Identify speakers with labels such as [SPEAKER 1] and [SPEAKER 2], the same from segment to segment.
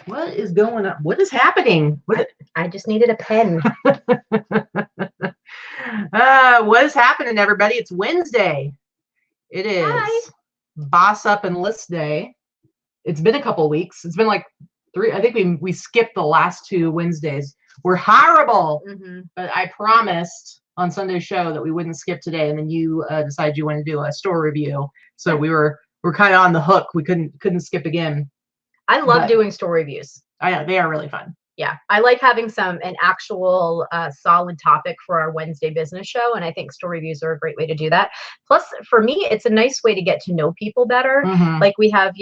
[SPEAKER 1] What is going on? What is happening?
[SPEAKER 2] I just needed a pen.
[SPEAKER 1] What is happening, everybody? It's Wednesday. It is Boss Up and List Day. It's been a couple weeks. It's been like 3. I think we skipped the last 2 Wednesdays. We're horrible. But I promised on Sunday's show that we wouldn't skip today, and then you decided you wanted to do a store review. So we're kind of on the hook. We couldn't skip again.
[SPEAKER 2] I love doing store reviews.
[SPEAKER 1] They are really fun.
[SPEAKER 2] Yeah, I like having an actual solid topic for our Wednesday business show, and I think store reviews are a great way to do that. Plus, for me, it's a nice way to get to know people better. Like we have,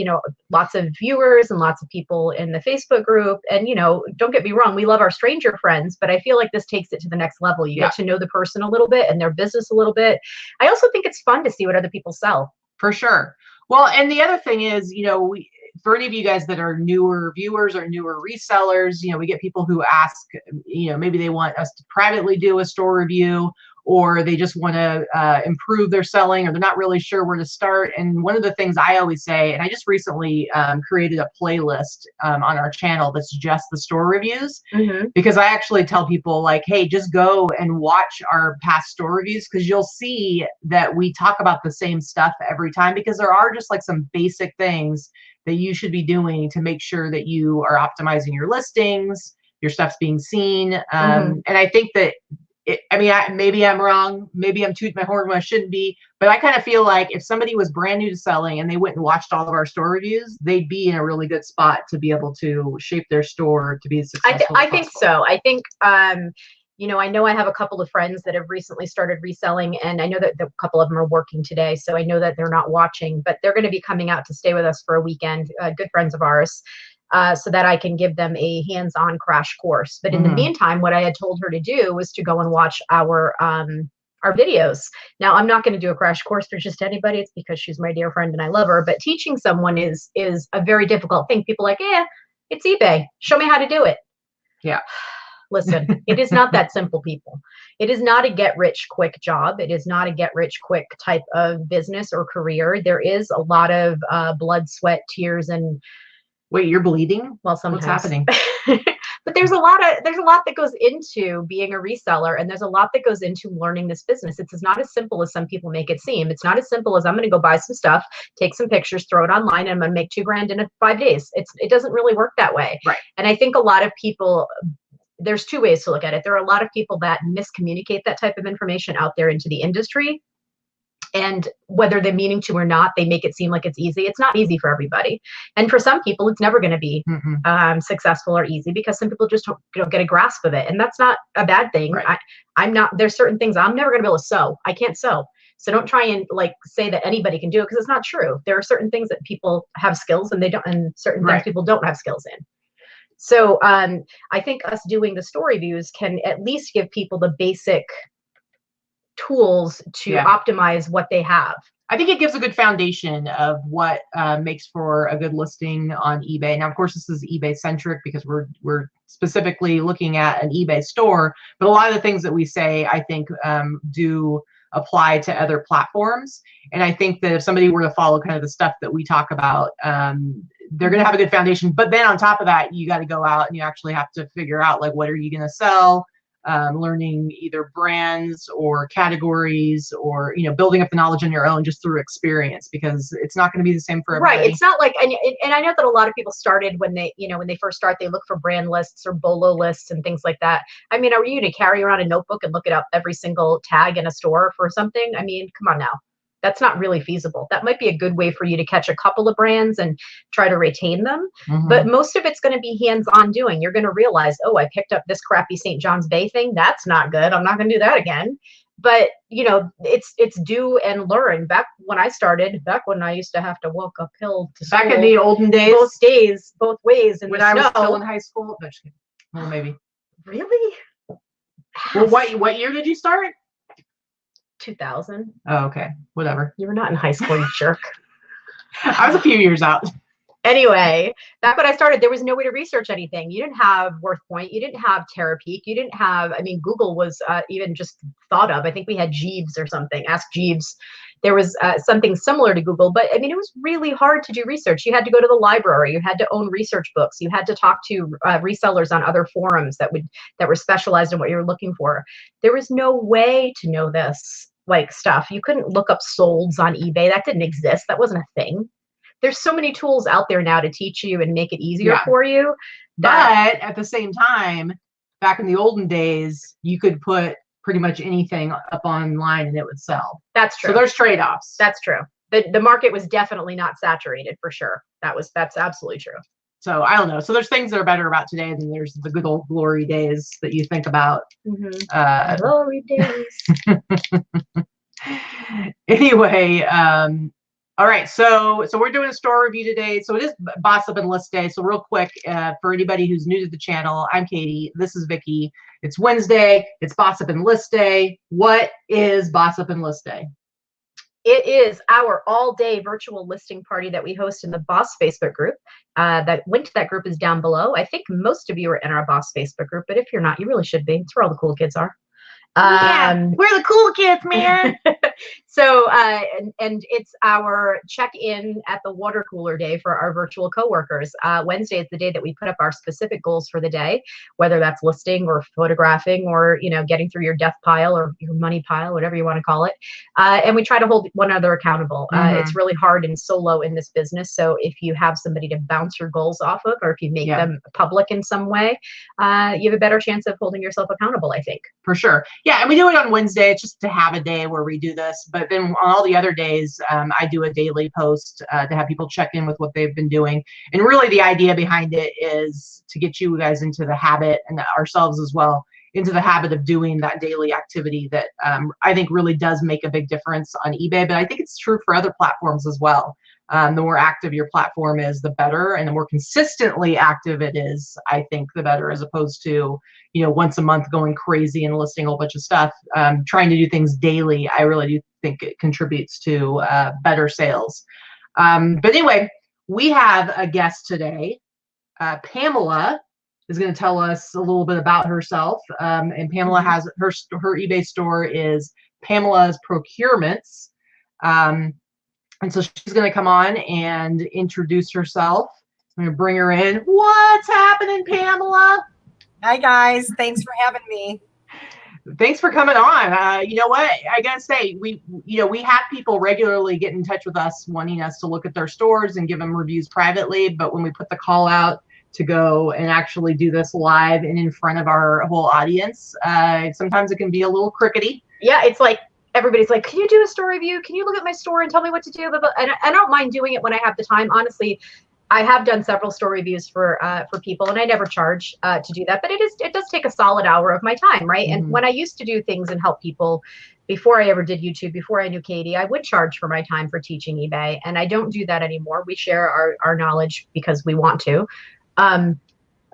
[SPEAKER 2] lots of viewers and lots of people in the Facebook group, and don't get me wrong, we love our stranger friends, but I feel like this takes it to the next level. You get to know the person a little bit and their business a little bit. I also think it's fun to see what other people sell.
[SPEAKER 1] For sure. Well, and the other thing is, for any of you guys that are newer viewers or newer resellers, we get people who ask, maybe they want us to privately do a store review, or they just want to improve their selling, or they're not really sure where to start. And one of the things I always say, and I just recently created a playlist on our channel that's just the store reviews, because I actually tell people like, hey, just go and watch our past store reviews, because you'll see that we talk about the same stuff every time, because there are just like some basic things that you should be doing to make sure that you are optimizing your listings, your stuff's being seen. And I think that, maybe I'm wrong, maybe I'm tooting my horn when I shouldn't be, but I kind of feel like if somebody was brand new to selling and they went and watched all of our store reviews, they'd be in a really good spot to be able to shape their store to be as successful.
[SPEAKER 2] I think so. I think, I know I have a couple of friends that have recently started reselling, and I know that a couple of them are working today, so I know that they're not watching, but they're going to be coming out to stay with us for a weekend, good friends of ours, so that I can give them a hands-on crash course. But in the meantime, what I had told her to do was to go and watch our videos. Now, I'm not going to do a crash course for just anybody. It's because she's my dear friend and I love her, but teaching someone is a very difficult thing. People are like, it's eBay. Show me how to do it.
[SPEAKER 1] Yeah.
[SPEAKER 2] Listen, it is not that simple, people. It is not a get-rich-quick job. It is not a get-rich-quick type of business or career. There is a lot of blood, sweat, tears, and...
[SPEAKER 1] Wait, you're bleeding?
[SPEAKER 2] Well, sometimes.
[SPEAKER 1] What's happening?
[SPEAKER 2] But there's a lot that goes into being a reseller, and there's a lot that goes into learning this business. It's not as simple as some people make it seem. It's not as simple as I'm going to go buy some stuff, take some pictures, throw it online, and I'm going to make $2,000 in 5 days. It doesn't really work that way.
[SPEAKER 1] Right.
[SPEAKER 2] And I think a lot of people... There's 2 ways to look at it. There are a lot of people that miscommunicate that type of information out there into the industry. And whether they're meaning to or not, they make it seem like it's easy. It's not easy for everybody. And for some people, it's never going to be successful or easy, because some people just don't get a grasp of it. And that's not a bad thing.
[SPEAKER 1] Right.
[SPEAKER 2] There's certain things I'm never going to be able to sew. I can't sew. So don't try and say that anybody can do it, because it's not true. There are certain things that people have skills and they don't, and certain things people don't have skills in. So I think us doing the store reviews can at least give people the basic tools to optimize what they have.
[SPEAKER 1] I think it gives a good foundation of what makes for a good listing on eBay. Now, of course, this is eBay centric because we're specifically looking at an eBay store, but a lot of the things that we say, I think, do apply to other platforms. And I think that if somebody were to follow kind of the stuff that we talk about, they're going to have a good foundation. But then on top of that, you got to go out and you actually have to figure out, like, what are you going to sell? Learning either brands or categories, or building up the knowledge on your own just through experience, because it's not going to be the same for everybody.
[SPEAKER 2] Right. It's not like, and I know that a lot of people started when they first start, they look for brand lists or BOLO lists and things like that. I mean, are you to carry around a notebook and look it up every single tag in a store for something? I mean, come on now. That's not really feasible. That might be a good way for you to catch a couple of brands and try to retain them. But most of it's going to be hands-on doing. You're going to realize, oh, I picked up this crappy St. John's Bay thing. That's not good. I'm not going to do that again. But, it's do and learn. Back when I started, back when I used to have to walk uphill to school.
[SPEAKER 1] Back in the olden days?
[SPEAKER 2] Both ways. In
[SPEAKER 1] when
[SPEAKER 2] the
[SPEAKER 1] I
[SPEAKER 2] snow.
[SPEAKER 1] was still in high school? No, just kidding. Well, maybe.
[SPEAKER 2] Really?
[SPEAKER 1] Well, what year did you start?
[SPEAKER 2] 2000.
[SPEAKER 1] Oh, okay. Whatever.
[SPEAKER 2] You were not in high school, you jerk.
[SPEAKER 1] I was a few years out.
[SPEAKER 2] Anyway, back when I started, there was no way to research anything. You didn't have WorthPoint. You didn't have Terapeak. You didn't have, I mean, Google was even just thought of. I think we had Jeeves or something, Ask Jeeves. There was something similar to Google, but I mean, it was really hard to do research. You had to go to the library. You had to own research books. You had to talk to resellers on other forums that were specialized in what you were looking for. There was no way to know this like stuff. You couldn't look up solds on eBay. That didn't exist. That wasn't a thing. There's so many tools out there now to teach you and make it easier for you.
[SPEAKER 1] But at the same time, back in the olden days, you could put pretty much anything up online and it would sell.
[SPEAKER 2] That's true.
[SPEAKER 1] So there's trade-offs.
[SPEAKER 2] That's true. The market was definitely not saturated for sure. That's absolutely true.
[SPEAKER 1] So I don't know. So there's things that are better about today than there's the good old glory days that you think about.
[SPEAKER 2] Glory days.
[SPEAKER 1] Anyway, all right, so we're doing a store review today. So it is Boss Up and List Day. So real quick, for anybody who's new to the channel, I'm Katie. This is Vikki. It's Wednesday. It's Boss Up and List Day. What is Boss Up and List Day?
[SPEAKER 2] It is our all-day virtual listing party that we host in the Boss Facebook group. That link to that group is down below. I think most of you are in our Boss Facebook group, but if you're not, you really should be. It's where all the cool kids are.
[SPEAKER 1] Yeah, we're the cool kids, man.
[SPEAKER 2] So, and it's our check-in at the water cooler day for our virtual coworkers. Wednesday is the day that we put up our specific goals for the day, whether that's listing or photographing or, you know, getting through your death pile or your money pile, whatever you want to call it. And we try to hold one another accountable. It's really hard and solo in this business. So if you have somebody to bounce your goals off of, or if you make them public in some way, you have a better chance of holding yourself accountable, I think.
[SPEAKER 1] For sure. Yeah, and we do it on Wednesday. It's just to have a day where we do this. But then on all the other days, I do a daily post to have people check in with what they've been doing. And really the idea behind it is to get you guys into the habit, and ourselves as well, into the habit of doing that daily activity that I think really does make a big difference on eBay. But I think it's true for other platforms as well. The more active your platform is, the better, and the more consistently active it is, I think, the better, as opposed to, you know, once a month going crazy and listing a whole bunch of stuff. Trying to do things daily, I really do think it contributes to better sales. But anyway, we have a guest today. Pamela is going to tell us a little bit about herself. And Pamela has her eBay store is Pamela's Procurements. And so she's going to come on and introduce herself. I'm going to bring her in. What's happening, Pamela?
[SPEAKER 3] Hi, guys. Thanks for having me.
[SPEAKER 1] Thanks for coming on. You know what? I got to say, we have people regularly get in touch with us wanting us to look at their stores and give them reviews privately. But when we put the call out to go and actually do this live and in front of our whole audience, sometimes it can be a little crickety.
[SPEAKER 2] Yeah, it's like, everybody's like, can you do a store review? Can you look at my store and tell me what to do? And I don't mind doing it when I have the time. Honestly, I have done several store reviews for people, and I never charge to do that. But it does take a solid hour of my time, right? And when I used to do things and help people before I ever did YouTube, before I knew Katie, I would charge for my time for teaching eBay, and I don't do that anymore. We share our knowledge because we want to.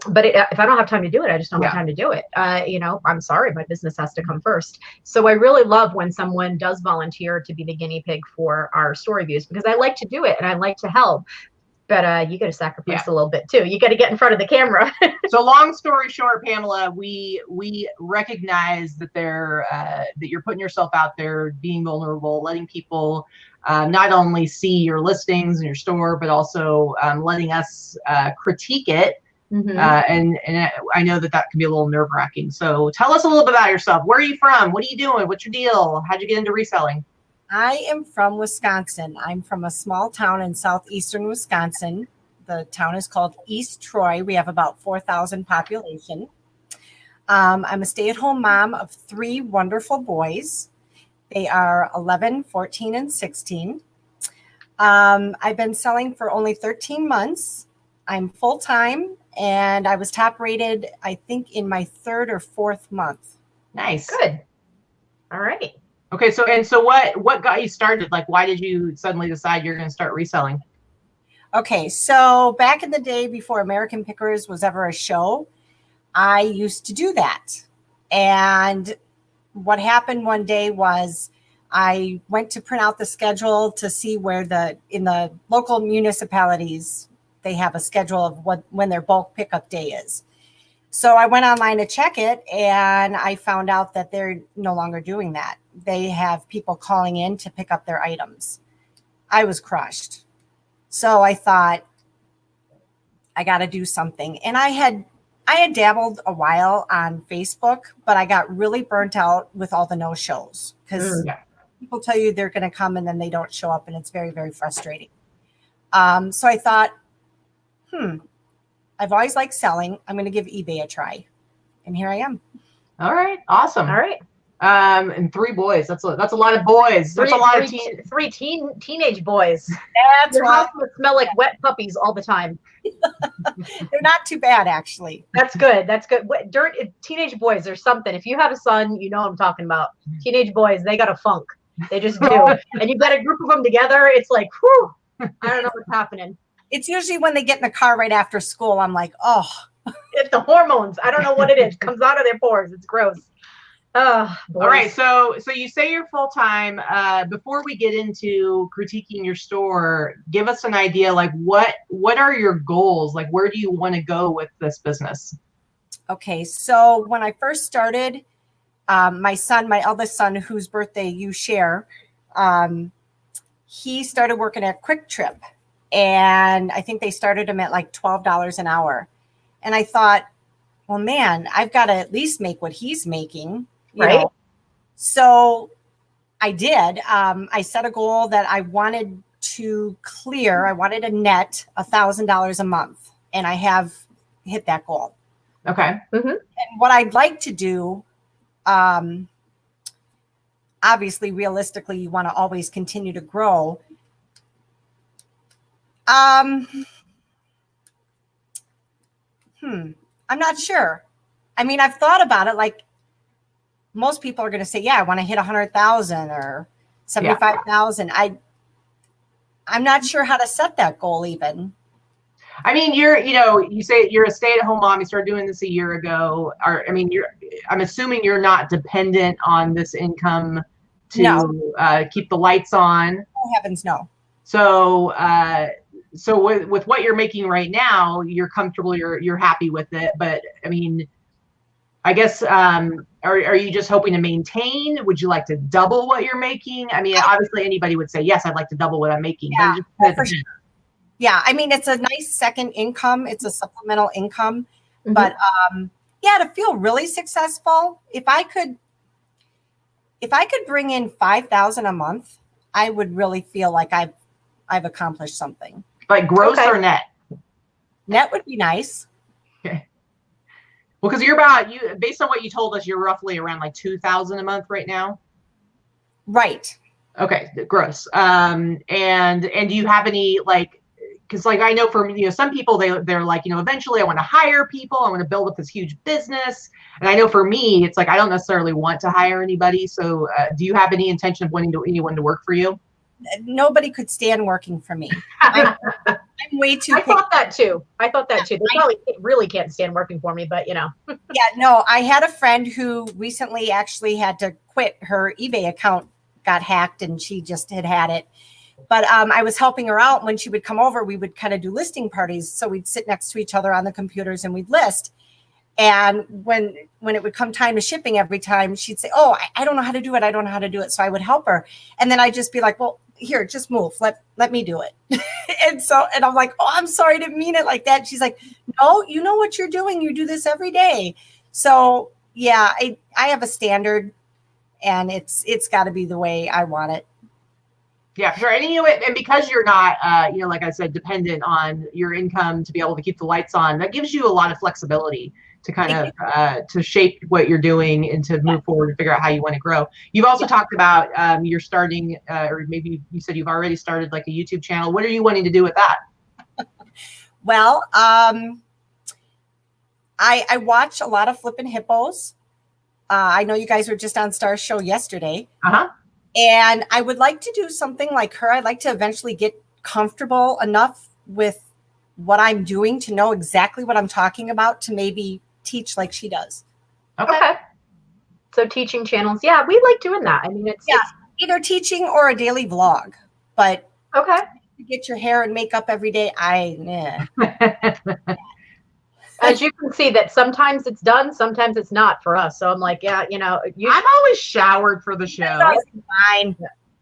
[SPEAKER 2] But if I don't have time to do it, I just don't have time to do it. You know, I'm sorry, my business has to come first. So I really love when someone does volunteer to be the guinea pig for our store reviews, because I like to do it and I like to help. But you got to sacrifice a little bit too. You got to get in front of the camera.
[SPEAKER 1] So long story short, Pamela, we recognize that that you're putting yourself out there, being vulnerable, letting people not only see your listings in your store, but also letting us critique it. And I know that can be a little nerve-wracking. So tell us a little bit about yourself. Where are you from? What are you doing? What's your deal? How'd you get into reselling?
[SPEAKER 3] I am from Wisconsin. I'm from a small town in southeastern Wisconsin. The town is called East Troy. We have about 4,000 population. I'm a stay-at-home mom of 3 wonderful boys. They are 11, 14, and 16. I've been selling for only 13 months. I'm full-time, and I was top rated, I think, in my 3rd or 4th month.
[SPEAKER 1] Nice.
[SPEAKER 2] Good. All right.
[SPEAKER 1] Okay, so what got you started? Like, why did you suddenly decide you're going to start reselling?
[SPEAKER 3] Okay, so back in the day before American Pickers was ever a show, I used to do that. And what happened one day was I went to print out the schedule to see where in the local municipalities, they have a schedule of when their bulk pickup day is. So I went online to check it, and I found out that they're no longer doing that. They have people calling in to pick up their items. I was crushed. So I thought, I got to do something. And I had dabbled a while on Facebook, but I got really burnt out with all the no-shows because people tell you they're going to come and then they don't show up, and it's very, very frustrating. So I thought, I've always liked selling. I'm going to give eBay a try. And here I am.
[SPEAKER 1] All right. Awesome.
[SPEAKER 2] All right.
[SPEAKER 1] And 3 boys. That's a lot of boys. There's a lot of
[SPEAKER 2] teenage boys.
[SPEAKER 3] That's
[SPEAKER 2] Your
[SPEAKER 3] right.
[SPEAKER 2] house would smell like wet puppies all the time.
[SPEAKER 3] They're not too bad, actually.
[SPEAKER 2] That's good. That's good. Teenage boys, there's something. If you have a son, you know what I'm talking about. Teenage boys, they got a funk. They just do. And you've got a group of them together. It's like, whew, I don't know what's happening.
[SPEAKER 3] It's usually when they get in the car right after school. I'm like, oh.
[SPEAKER 2] It's the hormones. I don't know what it is. It comes out of their pores. It's gross. All
[SPEAKER 1] right. So you say you're full time. Before we get into critiquing your store, give us an idea. Like, what are your goals? Like, where do you want to go with this business?
[SPEAKER 3] Okay. So when I first started, my eldest son, whose birthday you share, he started working at Quick Trip, and I think they started him at like $12 an hour. And I thought, well, man, I've got to at least make what he's making. You know? So I did. I set a goal that I wanted to clear. I wanted to net $1,000 a month, and I have hit that goal.
[SPEAKER 1] Okay.
[SPEAKER 3] Mm-hmm. And what I'd like to do, obviously, realistically, you want to always continue to grow. I'm not sure. I mean, I've thought about it. Like, most people are going to say, yeah, I want to hit 100,000 or 75,000. I'm not sure how to set that goal even.
[SPEAKER 1] I mean, you say you're a stay-at-home mom. You started doing this a year ago. I'm assuming you're not dependent on this income to keep the lights on.
[SPEAKER 3] Oh, heavens, no.
[SPEAKER 1] So with what you're making right now, you're comfortable. You're happy with it. But I mean, I guess, are you just hoping to maintain? Would you like to double what you're making? I mean, obviously anybody would say, yes, I'd like to double what I'm making.
[SPEAKER 3] Yeah,
[SPEAKER 1] but
[SPEAKER 3] for sure. Yeah, I mean, it's a nice second income. It's a supplemental income. Mm-hmm. But to feel really successful, if I could bring in $5,000 a month, I would really feel like I've accomplished something.
[SPEAKER 1] Like gross or net?
[SPEAKER 3] Net would be nice.
[SPEAKER 1] Okay. Well, because based on what you told us, you're roughly around like $2,000 a month right now.
[SPEAKER 3] Right.
[SPEAKER 1] Okay, gross. And do you have any because I know for some people they're like, eventually I want to hire people, I want to build up this huge business. And I know for me, it's like I don't necessarily want to hire anybody. So do you have any intention of wanting anyone to work for you?
[SPEAKER 3] Nobody could stand working for me. I'm way too.
[SPEAKER 2] I thought that too. They probably really can't stand working for me, but
[SPEAKER 3] Yeah, no, I had a friend who recently actually had to quit. Her eBay account got hacked and she just had it. But I was helping her out. When she would come over, we would kind of do listing parties. So we'd sit next to each other on the computers and we'd list. And when it would come time to shipping every time, she'd say, oh, I don't know how to do it. I don't know how to do it. So I would help her. And then I'd just be like, well, here, just move. Let me do it. and I'm like, oh, I'm sorry, I didn't mean it like that. She's like, no, you know what you're doing. You do this every day. So yeah, I have a standard, and it's got to be the way I want it.
[SPEAKER 1] Yeah, sure. And because you're not, like I said, dependent on your income to be able to keep the lights on, that gives you a lot of flexibility to kind of to shape what you're doing and to move forward and figure out how you want to grow. You've also talked about you're starting, or maybe you said you've already started like a YouTube channel. What are you wanting to do with that?
[SPEAKER 3] Well, I watch a lot of Flippin' Hippos. I know you guys were just on Star's show yesterday.
[SPEAKER 1] Uh-huh.
[SPEAKER 3] And I would like to do something like her. I'd like to eventually get comfortable enough with what I'm doing to know exactly what I'm talking about to maybe teach like she does.
[SPEAKER 2] Okay. So teaching channels. Yeah, we like doing that. I mean, it's
[SPEAKER 3] either teaching or a daily vlog. But
[SPEAKER 2] okay.
[SPEAKER 3] to get your hair and makeup every day,
[SPEAKER 2] As you can see, that sometimes it's done, sometimes it's not for us. So I'm like, yeah,
[SPEAKER 1] I'm always showered for the show.
[SPEAKER 3] Fine.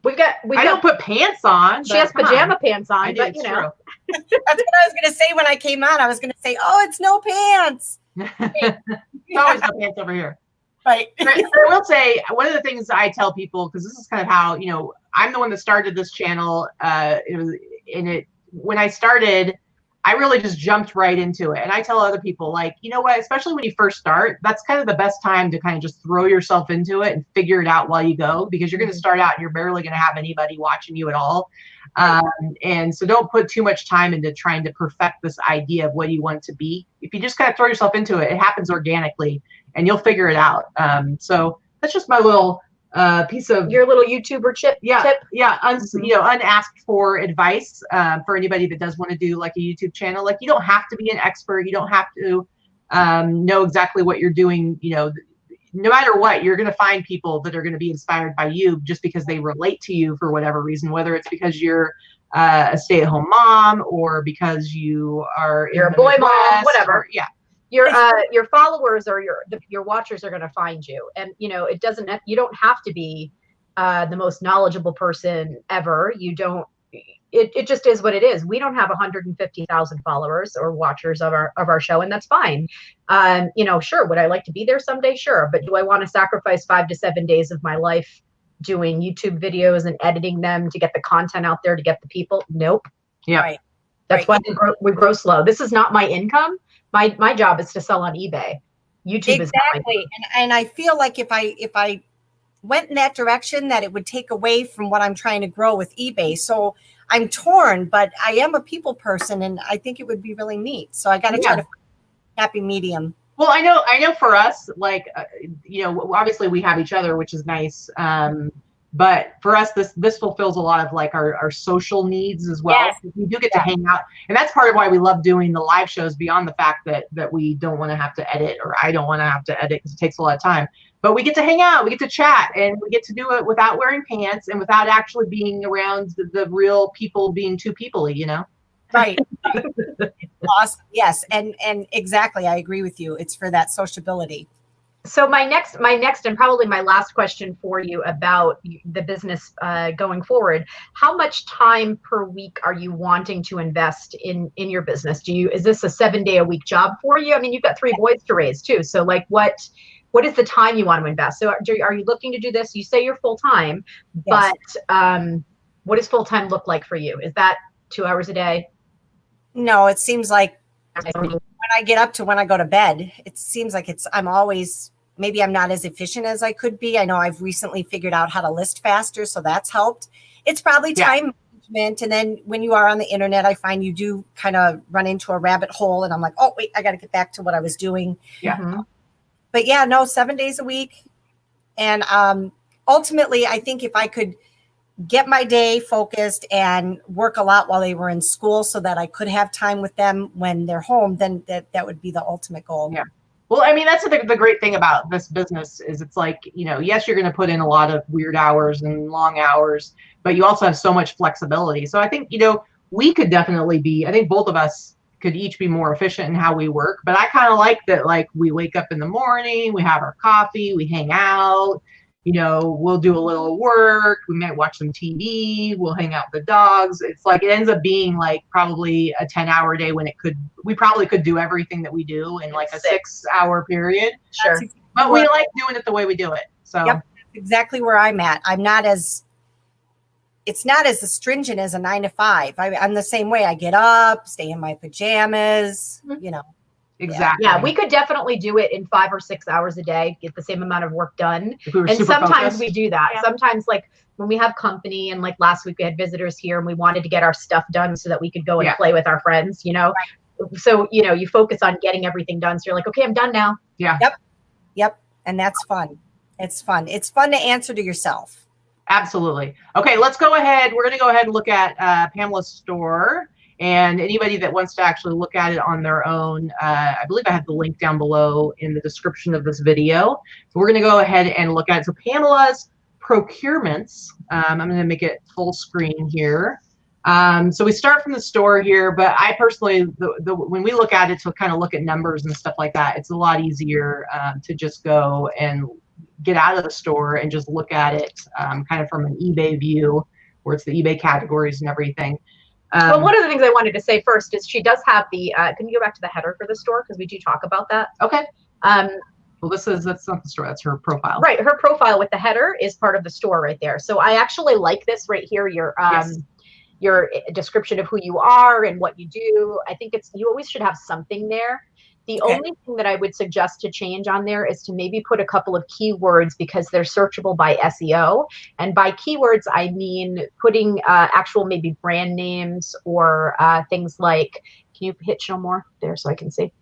[SPEAKER 1] I don't put pants on.
[SPEAKER 2] She has pajama pants on, but
[SPEAKER 1] True.
[SPEAKER 3] That's what I was going to say when I came on. I was going to say, oh, it's no pants.
[SPEAKER 1] It's always no pants over here.
[SPEAKER 3] Right.
[SPEAKER 1] I will say, one of the things I tell people, because this is kind of how, I'm the one that started this channel. When I started, I really just jumped right into it. And I tell other people, like, you know what, especially when you first start, that's kind of the best time to kind of just throw yourself into it and figure it out while you go, because you're going to start out and you're barely going to have anybody watching you at all. And so don't put too much time into trying to perfect this idea of what you want it to be. If you just kind of throw yourself into it, it happens organically and you'll figure it out. So that's just my little piece of
[SPEAKER 2] your little YouTuber tip.
[SPEAKER 1] Unasked for advice for anybody that does want to do like a YouTube channel. Like, you don't have to be an expert. You don't have to know exactly what you're doing. No matter what, you're going to find people that are going to be inspired by you just because they relate to you for whatever reason, whether it's because you're a stay-at-home mom or because you're a boy mom,
[SPEAKER 2] whatever. Your followers or your watchers are going to find you, and you don't have to be the most knowledgeable person ever. It just is what it is. We don't have 150,000 followers or watchers of our show, and that's fine. Sure, would I like to be there someday? Sure, but do I want to sacrifice 5 to 7 days of my life doing YouTube videos and editing them to get the content out there to get the people? Nope.
[SPEAKER 1] Yeah.
[SPEAKER 3] Right.
[SPEAKER 2] That's why we grow slow. This is not my income. My job is to sell on eBay. YouTube is not my income.
[SPEAKER 3] And I feel like if I went in that direction, that it would take away from what I'm trying to grow with eBay. So I'm torn, but I am a people person, and I think it would be really neat. So I got to try to find a happy medium.
[SPEAKER 1] Well, I know for us, like, obviously we have each other, which is nice. But for us, this fulfills a lot of like our social needs as well.
[SPEAKER 3] Yes.
[SPEAKER 1] We do get to hang out, and that's part of why we love doing the live shows, beyond the fact that we don't want to have to edit, or I don't want to have to edit because it takes a lot of time. But we get to hang out, we get to chat, and we get to do it without wearing pants and without actually being around the real people being too people-y,
[SPEAKER 3] Right. Awesome. Yes. And exactly. I agree with you. It's for that sociability.
[SPEAKER 2] So my next and probably my last question for you about the business going forward: how much time per week are you wanting to invest in your business? Is this a 7-day-a-week job for you? I mean, you've got 3 boys to raise too. So like, what is the time you want to invest? So are you looking to do this? You say you're full time, yes. But what does full time look like for you? Is that 2 hours a day?
[SPEAKER 3] No, it seems like when I get up to when I go to bed, it seems like maybe I'm not as efficient as I could be. I know I've recently figured out how to list faster, so that's helped. It's probably time management. And then when you are on the internet, I find you do kind of run into a rabbit hole, and I'm like, oh, wait, I got to get back to what I was doing.
[SPEAKER 1] Yeah.
[SPEAKER 2] Mm-hmm.
[SPEAKER 3] But yeah, no, 7 days a week. And ultimately, I think if I could get my day focused and work a lot while they were in school so that I could have time with them when they're home, then that would be the ultimate goal.
[SPEAKER 1] Yeah. Well, I mean, that's the great thing about this business is it's like, yes, you're going to put in a lot of weird hours and long hours, but you also have so much flexibility. So I think, we could definitely I think both of us could each be more efficient in how we work. But I kind of like that, like, we wake up in the morning, we have our coffee, we hang out, we'll do a little work, we might watch some TV, we'll hang out with the dogs. It's like, it ends up being like probably a 10-hour day when we probably could do everything that we do in like a 6-hour period.
[SPEAKER 2] Sure.
[SPEAKER 1] But we like doing it the way we do it. So
[SPEAKER 3] yep, that's exactly where I'm at. It's not as astringent as a 9 to 5. I'm the same way. I get up, stay in my pajamas,
[SPEAKER 1] Exactly.
[SPEAKER 2] Yeah, we could definitely do it in 5 or 6 hours a day, get the same amount of work done.
[SPEAKER 1] And
[SPEAKER 2] sometimes
[SPEAKER 1] focused.
[SPEAKER 2] we do that. Yeah. Sometimes, like when we have company, and like last week we had visitors here and we wanted to get our stuff done so that we could go and play with our friends, Right. So, you focus on getting everything done. So you're like, okay, I'm done now.
[SPEAKER 1] Yeah.
[SPEAKER 3] Yep. And that's fun. It's fun. It's fun to answer to yourself.
[SPEAKER 1] Absolutely. Okay, let's go ahead. We're going to go ahead and look at Pamela's store. And anybody that wants to actually look at it on their own, I believe I have the link down below in the description of this video. So we're going to go ahead and look at it. So Pamela's Procurements, I'm going to make it full screen here. So we start from the store here, but I personally, when we look at it to kind of look at numbers and stuff like that, it's a lot easier to just go and get out of the store and just look at it kind of from an eBay view, where it's the eBay categories and everything.
[SPEAKER 2] Well, one of the things I wanted to say first is she does have the, can you go back to the header for the store? Because we do talk about that.
[SPEAKER 1] Okay. Well, that's not the store, that's her profile.
[SPEAKER 2] Right, her profile with the header is part of the store right there. So I actually like this right here, your description of who you are and what you do. I think you always should have something there. The only thing that I would suggest to change on there is to maybe put a couple of keywords, because they're searchable by SEO. And by keywords, I mean putting actual maybe brand names or things like, can you hit show more there so I can see?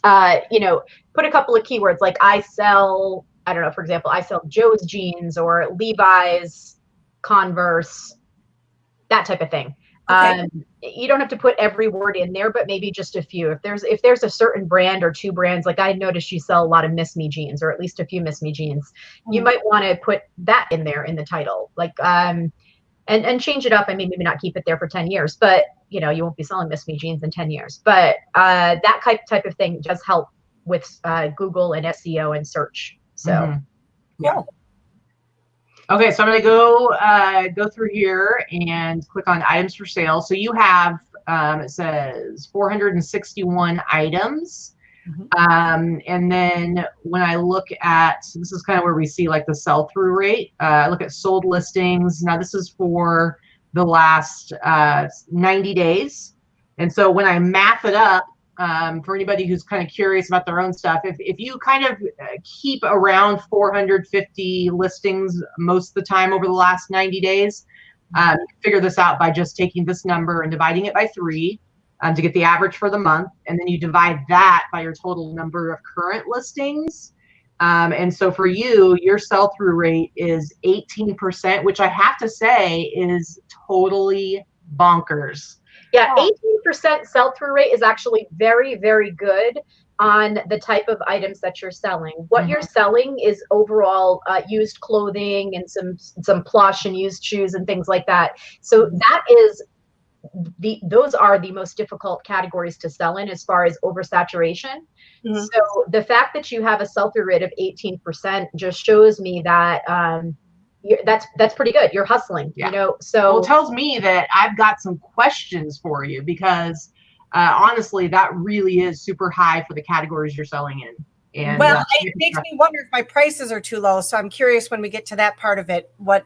[SPEAKER 2] Put a couple of keywords like I sell, I don't know, for example, I sell Joe's jeans or Levi's, Converse, that type of thing. Okay. You don't have to put every word in there, but maybe just a few. If there's a certain brand or two brands, like I noticed you sell a lot of Miss Me jeans, or at least a few Miss Me jeans, you might want to put that in there in the title, like and change it up. I mean, maybe not keep it there for 10 years, but you won't be selling Miss Me jeans in 10 years. But that type of thing does help with Google and SEO and search. So
[SPEAKER 1] yeah. Okay, so I'm going to go through here and click on items for sale. So you have, it says 461 items. And then when I look at, this is kind of where we see like the sell-through rate. I look at sold listings. Now this is for the last 90 days. And so when I math it up, for anybody who's kind of curious about their own stuff, if you kind of keep around 450 listings most of the time over the last 90 days, you can figure this out by just taking this number and dividing it by 3 to get the average for the month. And then you divide that by your total number of current listings. And so for you, your sell-through rate is 18%, which I have to say is totally bonkers.
[SPEAKER 2] Yeah, 18% sell-through rate is actually very, very good on the type of items that you're selling. What you're selling is overall used clothing and some plush and used shoes and things like that. So that is those are the most difficult categories to sell in as far as oversaturation. So the fact that you have a sell-through rate of 18% just shows me that that's pretty good. You're hustling, so
[SPEAKER 1] it tells me that I've got some questions for you, because honestly, that really is super high for the categories you're selling in. And
[SPEAKER 3] it makes me wonder if my prices are too low. So I'm curious, when we get to that part of it, what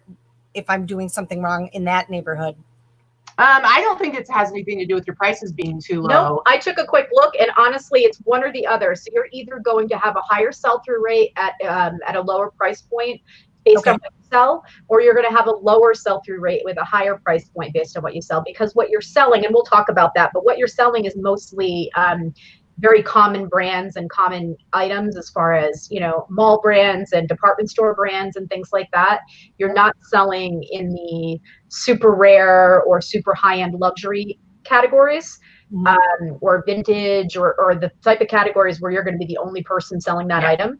[SPEAKER 3] if I'm doing something wrong in that neighborhood?
[SPEAKER 1] I don't think it has anything to do with your prices being too low.
[SPEAKER 2] No, I took a quick look, and honestly, it's one or the other. So you're either going to have a higher sell-through rate at a lower price point based on what you sell, or you're going to have a lower sell-through rate with a higher price point based on what you sell, because what you're selling, and we'll talk about that, but what you're selling is mostly very common brands and common items, as far as, mall brands and department store brands and things like that. You're not selling in the super rare or super high-end luxury categories, or vintage, or the type of categories where you're going to be the only person selling that item.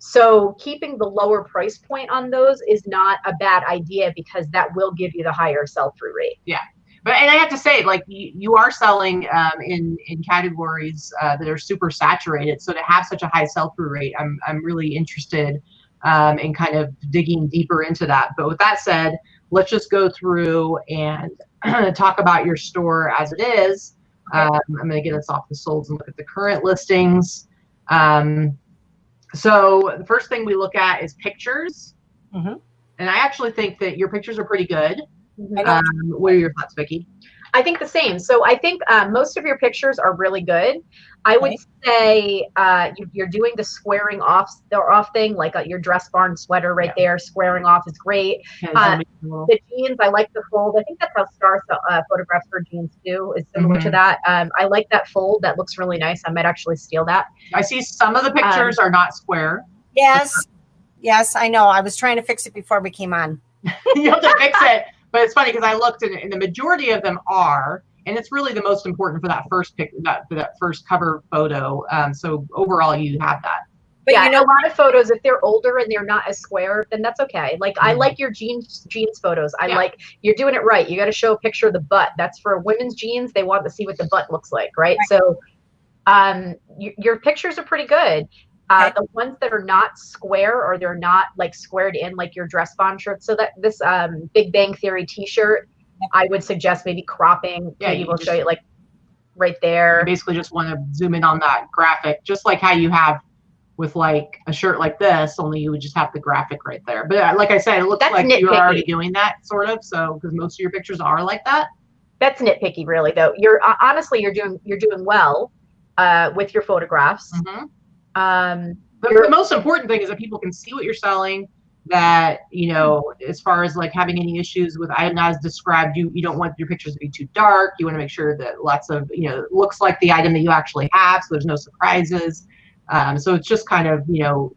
[SPEAKER 2] So keeping the lower price point on those is not a bad idea, because that will give you the higher sell-through rate.
[SPEAKER 1] Yeah. And I have to say, like, you are selling in categories that are super saturated. So to have such a high sell-through rate, I'm really interested in kind of digging deeper into that. But with that said, let's just go through and talk about your store as it is. I'm going to get us off the solds and look at the current listings. So the first thing we look at is pictures. And I actually think that your pictures are pretty good. What are your thoughts, Vikki?
[SPEAKER 2] I think the same. So I think most of your pictures are really good. I would say you're doing the squaring off thing, like your dress barn sweater right there. Squaring off is great. The jeans, I like the fold. I think that's how Star photographs her jeans too, is similar to that. I like that fold. That looks really nice. I might actually steal that.
[SPEAKER 1] I see some of the pictures are not square.
[SPEAKER 3] Yes, I know. I was trying to fix it before we came on.
[SPEAKER 1] You have to fix it. But it's funny, because I looked and the majority of them are, and it's really the most important for that first for that first cover photo. So overall, you have that.
[SPEAKER 3] But
[SPEAKER 2] yeah,
[SPEAKER 3] you know,
[SPEAKER 2] a lot of photos, if they're older and they're not as square, then that's okay. Like I like your jeans photos. I like you're doing it right. You got to show a picture of the butt. That's for women's jeans. They want to see what the butt looks like, right? So your pictures are pretty good. The ones that are not square or they're not like squared in like your dress bond shirt. So that this Big Bang Theory t-shirt, I would suggest maybe cropping.
[SPEAKER 1] Yeah,
[SPEAKER 2] maybe we'll show you like right there.
[SPEAKER 1] You basically just want to zoom in on that graphic, just like how you have with like a shirt like this, only you would just have the graphic right there. But like I said, it looks like you're already doing that sort of. So because most of your pictures are like that.
[SPEAKER 2] That's nitpicky, really, though. You're honestly, you're doing well with your photographs.
[SPEAKER 1] The most important thing is that people can see what you're selling. That, you know, as far as like having any issues with item as described, you don't want your pictures to be too dark. You want to make sure that lots of, you know, it looks like the item that you actually have, so there's no surprises. So it's just kind of, you know,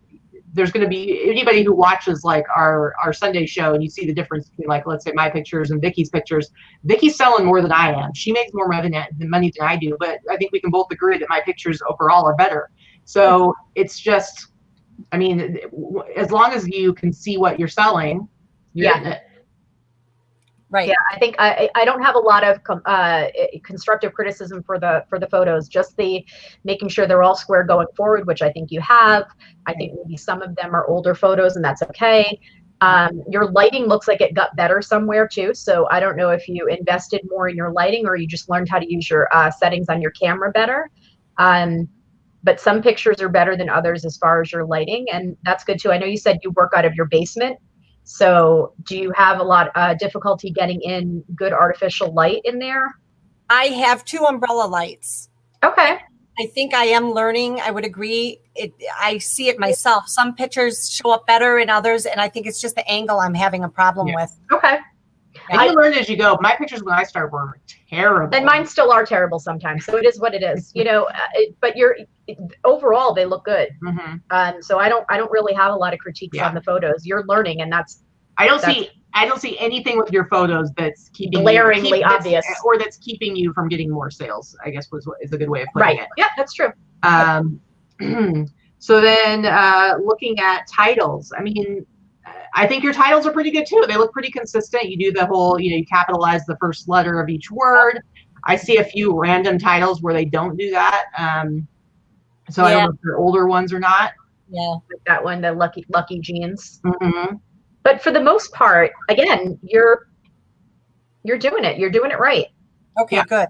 [SPEAKER 1] there's going to be anybody who watches like our Sunday show and you see the difference between like, let's say my pictures and Vikki's pictures. Vikki's selling more than I am. She makes more money than I do, but I think we can both agree that my pictures overall are better. So it's just, I mean, as long as you can see what you're selling, you're in it.
[SPEAKER 2] Right. Yeah, I think I don't have a lot of constructive criticism for the photos. Just the making sure they're all square going forward, which I think you have. I think maybe some of them are older photos, and that's okay. Your lighting looks like it got better somewhere too. So I don't know if you invested more in your lighting or you just learned how to use your settings on your camera better. But some pictures are better than others as far as your lighting, and that's good too. I know you said you work out of your basement. So do you have a lot of difficulty getting in good artificial light in there?
[SPEAKER 3] I have 2 umbrella lights.
[SPEAKER 2] Okay.
[SPEAKER 3] I think I am learning. I would agree. I see it myself. Some pictures show up better in others, and I think it's just the angle I'm having a problem with.
[SPEAKER 2] Okay.
[SPEAKER 1] And you learn as you go. My pictures when I started were terrible.
[SPEAKER 2] And mine still are terrible sometimes. So it is what it is, you know, but overall they look good. So I don't really have a lot of critiques on the photos. You're learning, and I don't
[SPEAKER 1] see anything with your photos that's keeping
[SPEAKER 2] glaringly obvious
[SPEAKER 1] or that's keeping you from getting more sales, I guess is a good way of putting it.
[SPEAKER 2] Yeah, that's true.
[SPEAKER 1] So then looking at titles, I mean, I think your titles are pretty good too. They look pretty consistent. You do the whole, you know, you capitalize the first letter of each word. I see a few random titles where they don't do that. So I don't know if they're older ones or not.
[SPEAKER 2] Yeah, like that one, the lucky jeans. But for the most part, again, you're doing it. You're doing it right.
[SPEAKER 3] Okay, good.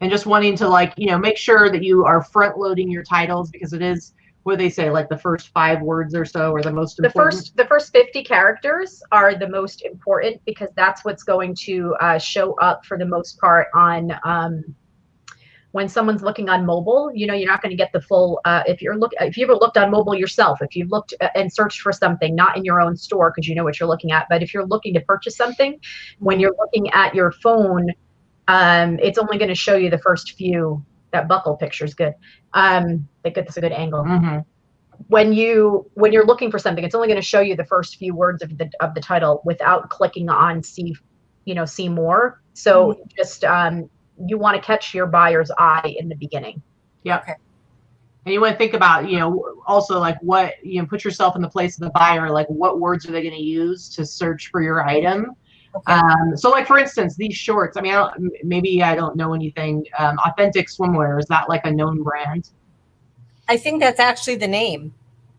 [SPEAKER 1] And just wanting to, like, you know, make sure that you are front loading your titles, because it is, what do they say, like the first 5 words or so are the most important.
[SPEAKER 2] The first 50 characters are the most important, because that's what's going to show up for the most part on when someone's looking on mobile. You know, you're not going to get the full if you ever looked on mobile yourself, if you've looked and searched for something, not in your own store because you know what you're looking at, but if you're looking to purchase something, when you're looking at your phone, it's only going to show you the first few. That buckle picture is good. That's a good angle. When you're looking for something, it's only going to show you the first few words of the title without clicking on see more. So just you want to catch your buyer's eye in the beginning.
[SPEAKER 1] Yeah. Okay. And you want to think about, you know, also like what, you know, put yourself in the place of the buyer, like what words are they going to use to search for your item? Okay. So like, for instance, these shorts, I mean, maybe I don't know anything. Authentic Swimwear, is that like a known brand?
[SPEAKER 3] I think that's actually the name.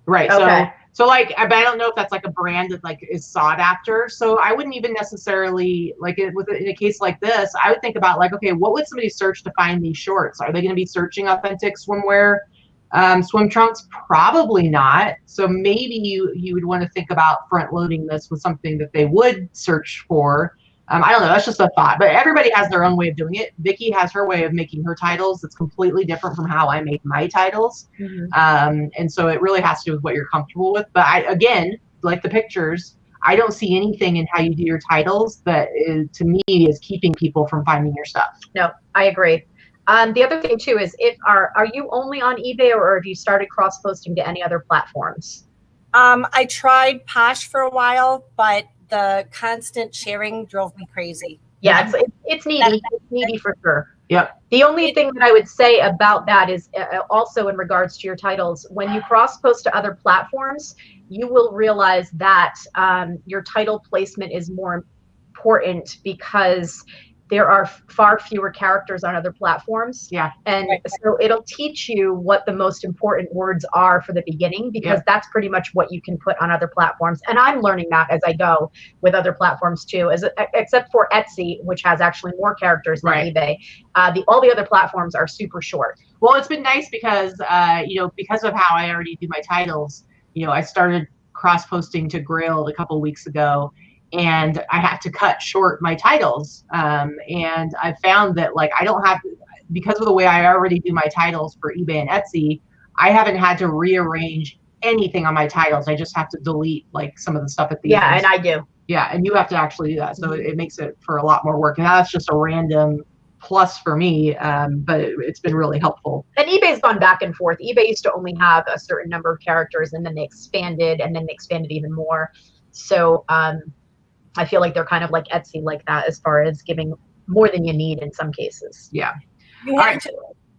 [SPEAKER 1] Right. Okay. So like, but I don't know if that's like a brand that like is sought after. So I wouldn't even necessarily like in a case like this, I would think about like, okay, what would somebody search to find these shorts? Are they going to be searching authentic swimwear, swim trunks? Probably not. So maybe you would want to think about front loading this with something that they would search for. I don't know. That's just a thought, but everybody has their own way of doing it. Vikki has her way of making her titles. That's completely different from how I make my titles. And so it really has to do with what you're comfortable with. But again, like the pictures, I don't see anything in how you do your titles that to me is keeping people from finding your stuff.
[SPEAKER 2] No, I agree. The other thing too is are you only on eBay, or have you started cross posting to any other platforms?
[SPEAKER 3] I tried Posh for a while, but the constant sharing drove me crazy.
[SPEAKER 2] Yeah, it's needy. It's needy for sure.
[SPEAKER 1] Yep.
[SPEAKER 2] The only thing that I would say about that is also in regards to your titles, when you cross post to other platforms, you will realize that your title placement is more important because there are far fewer characters on other platforms.
[SPEAKER 1] Yeah.
[SPEAKER 2] And so it'll teach you what the most important words are for the beginning, because that's pretty much what you can put on other platforms. And I'm learning that as I go with other platforms too, except for Etsy, which has actually more characters than eBay. All the other platforms are super short.
[SPEAKER 1] Well, it's been nice because, because of how I already do my titles, I started cross-posting to Grailed a couple weeks ago, and I have to cut short my titles. And I found that I don't have, because of the way I already do my titles for eBay and Etsy, I haven't had to rearrange anything on my titles. I just have to delete some of the stuff at the end.
[SPEAKER 2] Yeah, and I do.
[SPEAKER 1] Yeah, and you have to actually do that. So it makes it for a lot more work. And that's just a random plus for me, but it's been really helpful.
[SPEAKER 2] And eBay's gone back and forth. eBay used to only have a certain number of characters, and then they expanded, even more. So I feel like they're kind of like Etsy like that, as far as giving more than you need in some cases.
[SPEAKER 1] Yeah.
[SPEAKER 3] You have to,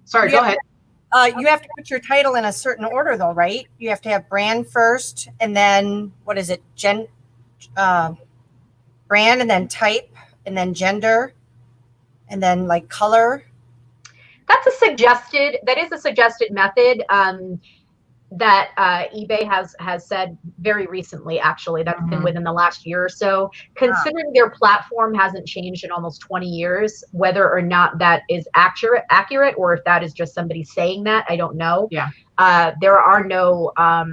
[SPEAKER 1] Sorry, go ahead.
[SPEAKER 3] You have to put your title in a certain order though, right? You have to have brand first, and then what is it? Brand, and then type, and then gender, and then color.
[SPEAKER 2] That is a suggested method that eBay has said very recently, actually. That's been within the last year or so. Considering their platform hasn't changed in almost 20 years, whether or not that is accurate, or if that is just somebody saying that, I don't know.
[SPEAKER 1] Yeah.
[SPEAKER 2] There are no, I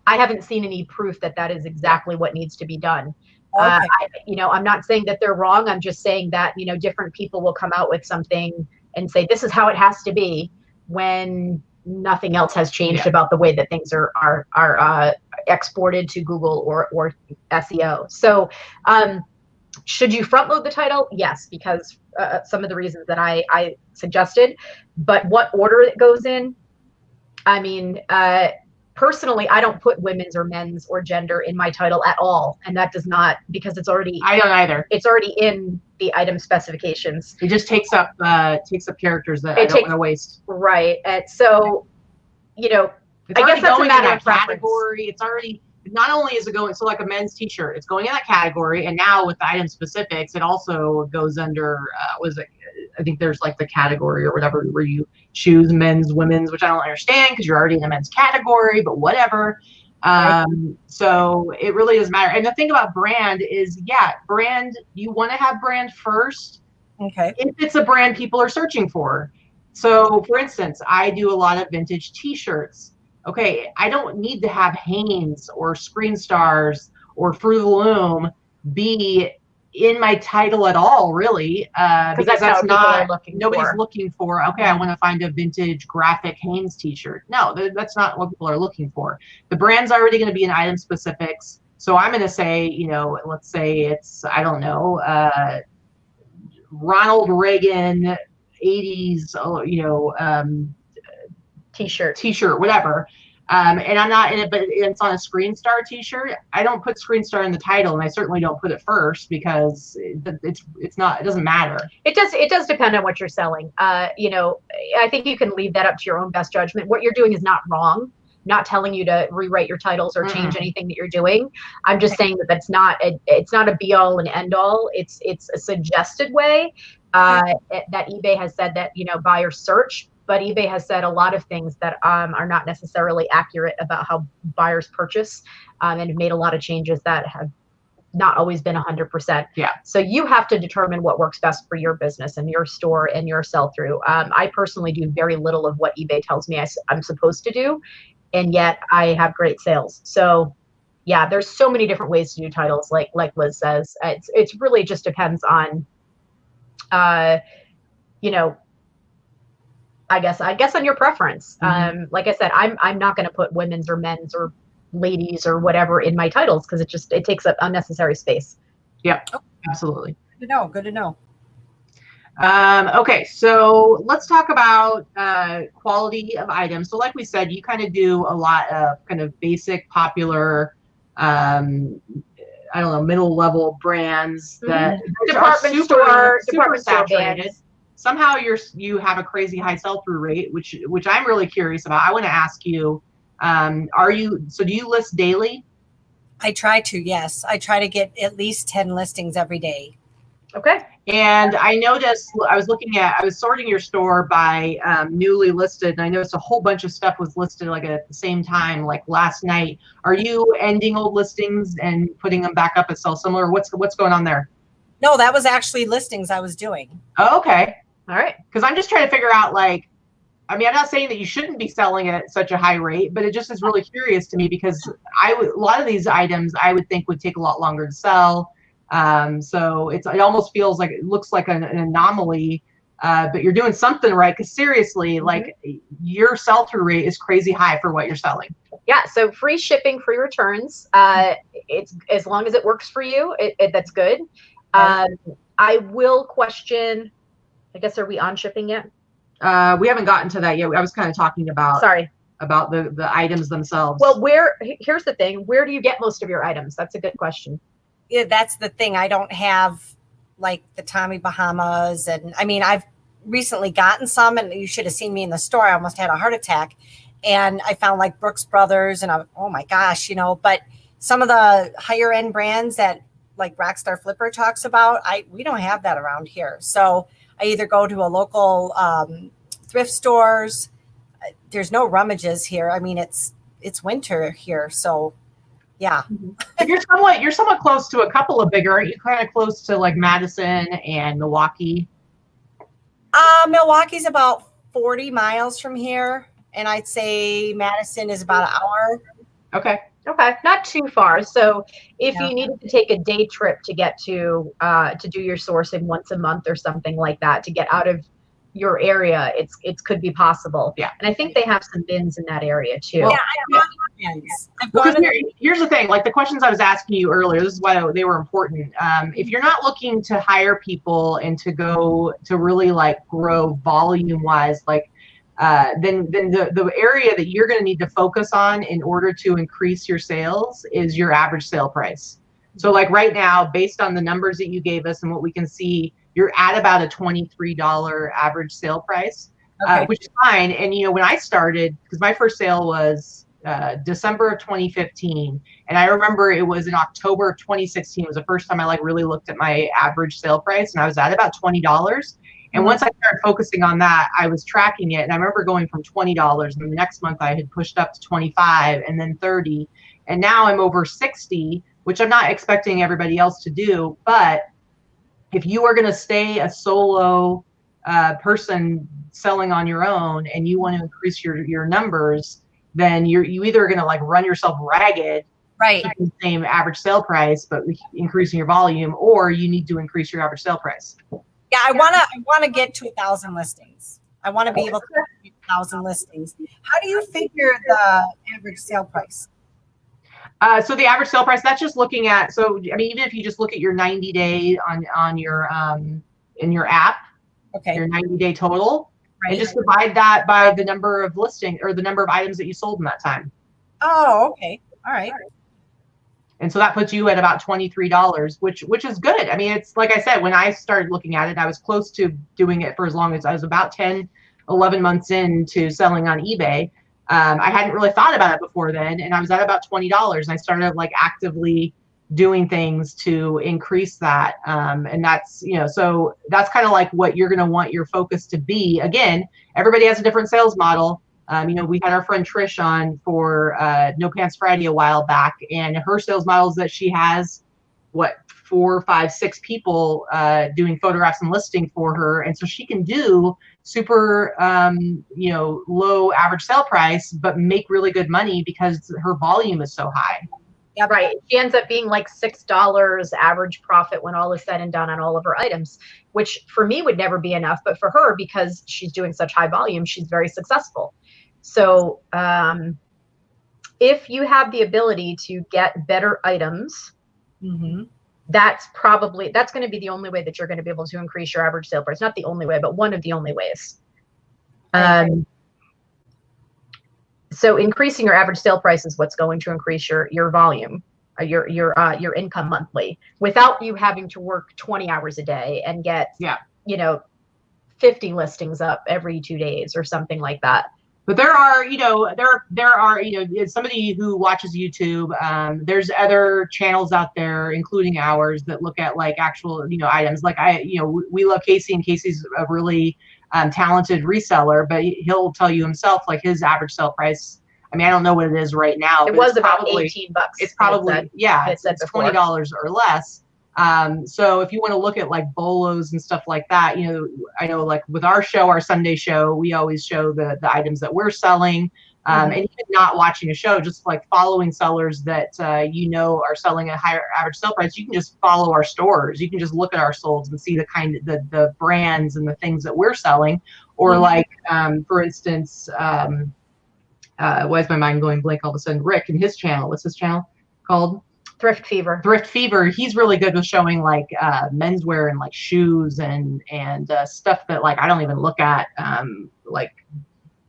[SPEAKER 2] haven't seen any proof that is exactly what needs to be done. Okay. I'm not saying that they're wrong. I'm just saying that, different people will come out with something and say, this is how it has to be, when nothing else has changed about the way that things are exported to Google or SEO. So should you front load the title? Yes, because some of the reasons that I suggested, but what order it goes in, I mean, personally, I don't put women's or men's or gender in my title at all. And that does not, because it's already,
[SPEAKER 1] I don't either.
[SPEAKER 2] It's already in the item specifications.
[SPEAKER 1] It just takes up characters that I don't want to waste.
[SPEAKER 2] Right. And so, I guess that's a matter of
[SPEAKER 1] category. It's already, not only is it going, so like a men's t-shirt, it's going in that category. And now with the item specifics, it also goes under, I think there's the category or whatever where you choose men's, women's, which I don't understand because you're already in the men's category, but whatever. So it really doesn't matter. And the thing about brand is, brand, you want to have brand first.
[SPEAKER 3] Okay.
[SPEAKER 1] If it's a brand people are searching for. So for instance, I do a lot of vintage t-shirts. Okay. I don't need to have Hanes or Screen Stars or Fruit of the Loom be in my title at all, really, because that's not nobody's looking for. Okay, I want to find a vintage graphic Hanes t-shirt. No, that's not what people are looking for. The brand's already going to be in item specifics. So I'm going to say, let's say it's, I don't know, Ronald Reagan 80s, t-shirt, whatever. And I'm not in it, but it's on a Screen Star t-shirt. I don't put Screen Star in the title, and I certainly don't put it first because it doesn't matter.
[SPEAKER 2] It does depend on what you're selling. I think you can leave that up to your own best judgment. What you're doing is not wrong. Not telling you to rewrite your titles or change anything that you're doing. I'm just saying that it's not a be all and end all. It's a suggested way that eBay has said that, buyers search. But eBay has said a lot of things that are not necessarily accurate about how buyers purchase, and have made a lot of changes that have not always been 100%.
[SPEAKER 1] Yeah.
[SPEAKER 2] So you have to determine what works best for your business and your store and your sell-through. I personally do very little of what eBay tells me I'm supposed to do, and yet I have great sales. So yeah, there's so many different ways to do titles, like Liz says. It's really just depends on, I guess on your preference. Like I said, I'm not going to put women's or men's or ladies or whatever in my titles because it takes up unnecessary space.
[SPEAKER 1] Yeah, absolutely.
[SPEAKER 3] Good to know.
[SPEAKER 1] Okay, so let's talk about quality of items. So like we said, you kind of do a lot of kind of basic, popular, middle level brands that
[SPEAKER 2] department store
[SPEAKER 1] saturated. somehow you have a crazy high sell-through rate, which I'm really curious about. I want to ask you, do you list daily?
[SPEAKER 3] I try to, yes. I try to get at least 10 listings every day.
[SPEAKER 2] Okay.
[SPEAKER 1] And I noticed, I was sorting your store by newly listed, and I noticed a whole bunch of stuff was listed like at the same time, like last night. Are you ending old listings and putting them back up at Sell Similar? What's going on there?
[SPEAKER 3] No, that was actually listings I was doing.
[SPEAKER 1] Oh, okay.
[SPEAKER 2] All right.
[SPEAKER 1] Because I'm just trying to figure out, like, I mean, I'm not saying that you shouldn't be selling at such a high rate, but it just is really curious to me because a lot of these items I would think would take a lot longer to sell. So it almost feels like it looks like an anomaly, but you're doing something right. Because seriously, like your sell-through rate is crazy high for what you're selling.
[SPEAKER 2] Yeah. So free shipping, free returns. It's as long as it works for you, that's good. I will question. I guess, are we on shipping yet?
[SPEAKER 1] We haven't gotten to that yet. I was kind of talking about about the items themselves.
[SPEAKER 2] Well, here's the thing. Where do you get most of your items? That's a good question.
[SPEAKER 3] Yeah, that's the thing. I don't have like the Tommy Bahamas. And I mean, I've recently gotten some, and you should have seen me in the store. I almost had a heart attack. And I found like Brooks Brothers, and oh my gosh, but some of the higher end brands that like Rockstar Flipper talks about, we don't have that around here. So I either go to a local thrift stores. There's no rummages here. I mean, it's winter here, so yeah.
[SPEAKER 1] You're somewhat close to a couple of bigger. Aren't you kind of close to like Madison and Milwaukee?
[SPEAKER 3] Milwaukee's about 40 miles from here, and I'd say Madison is about an hour.
[SPEAKER 1] Okay.
[SPEAKER 2] Okay, not too far. So if you needed to take a day trip to get to do your sourcing once a month or something like that, to get out of your area, it could be possible. Yeah. And I think they have some bins in that area too.
[SPEAKER 3] Well,
[SPEAKER 1] here's the thing, like the questions I was asking you earlier, this is why they were important. If you're not looking to hire people and to go to really like grow volume wise, like then the area that you're going to need to focus on in order to increase your sales is your average sale price. So like right now, based on the numbers that you gave us and what we can see, you're at about a $23 average sale price, which is fine. And, when I started, because my first sale was December of 2015. And I remember it was in October of 2016 was the first time I like really looked at my average sale price, and I was at about $20. And once I started focusing on that, I was tracking it. And I remember going from $20, and the next month I had pushed up to 25 and then 30. And now I'm over 60, which I'm not expecting everybody else to do. But if you are going to stay a solo person selling on your own and you want to increase your numbers, then you either are going to like run yourself ragged,
[SPEAKER 3] right,
[SPEAKER 1] keeping the same average sale price, but increasing your volume, or you need to increase your average sale price.
[SPEAKER 3] Yeah, I want to get to 1,000 listings. I want to be able to get 1,000 listings. How do you figure the average sale price?
[SPEAKER 1] So the average sale price, that's just looking at, so I mean, even if you just look at your 90-day on your in your app, your 90-day total, and just divide that by the number of listing or the number of items that you sold in that time.
[SPEAKER 3] Oh, okay. All right.
[SPEAKER 1] And so that puts you at about $23, which is good. I mean, it's like I said, when I started looking at it, I was close to doing it for as long as I was about 10, 11 months into selling on eBay. I hadn't really thought about it before then, and I was at about $20. And I started like actively doing things to increase that. And that's, so that's kind of like what you're going to want your focus to be. Again, everybody has a different sales model. We had our friend Trish on for No Pants Friday a while back, and her sales model is that she has 4, 5, 6 people doing photographs and listing for her, and so she can do super low average sale price but make really good money because her volume is so high.
[SPEAKER 2] Yeah, right. She ends up being like $6 average profit when all is said and done on all of her items, which for me would never be enough, but for her, because she's doing such high volume, she's very successful. So if you have the ability to get better items, that's going to be the only way that you're going to be able to increase your average sale price. Not the only way, but one of the only ways. So increasing your average sale price is what's going to increase your volume, your income monthly, without you having to work 20 hours a day and get 50 listings up every 2 days or something like that.
[SPEAKER 1] But there are, as somebody who watches YouTube, there's other channels out there, including ours, that look at like actual, items. Like we love Casey, and Casey's a really talented reseller, but he'll tell you himself, like, his average sale price. I mean, I don't know what it is right now.
[SPEAKER 2] It was about $18.
[SPEAKER 1] It's probably, it's $20 or less. So if you want to look at like bolos and stuff like that, I know like with our show, our Sunday show, we always show the items that we're selling. And even not watching a show, just like following sellers that are selling a higher average sale price. You can just follow our stores. You can just look at our solds and see the brands and the things that we're selling. Or like, for instance, why is my mind going blank all of a sudden? Rick and his channel. What's his channel called?
[SPEAKER 2] Thrift Fever. He's really good with showing like menswear and like shoes and stuff that like I don't even look at, like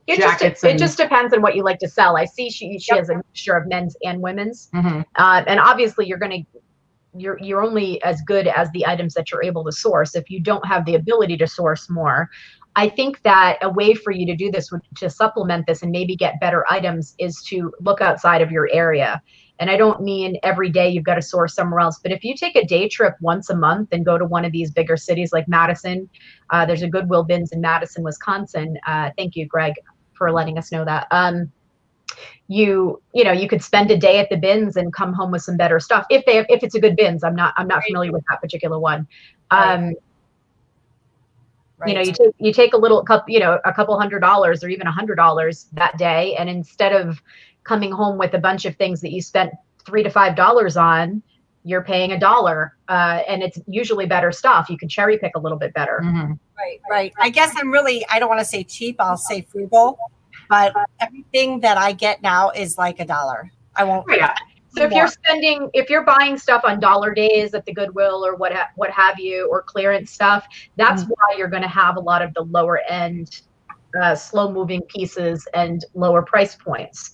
[SPEAKER 2] jackets. It just depends on what you like to sell. I see she has a mixture of men's and women's, and obviously you're only as good as the items that you're able to source. If you don't have the ability to source more, I think that a way for you to do this, to supplement this and maybe get better items, is to look outside of your area. And I don't mean every day you've got to source somewhere else, but if you take a day trip once a month and go to one of these bigger cities like Madison, there's a Goodwill Bins in Madison, Wisconsin. Thank you, Greg, for letting us know that. You could spend a day at the bins and come home with some better stuff if it's a good bins. I'm not familiar with that particular one. You take a little cup, a couple $100 or even $100 that day, and instead of coming home with a bunch of things that you spent $3 to $5 on, you're paying $1, and it's usually better stuff. You can cherry pick a little bit better.
[SPEAKER 3] Right. I guess I don't want to say cheap. I'll say frugal, but everything that I get now is like $1. I won't.
[SPEAKER 2] Yeah. So if you're buying stuff on dollar days at the Goodwill or what have you, or clearance stuff, that's why you're going to have a lot of the lower end, slow moving pieces and lower price points.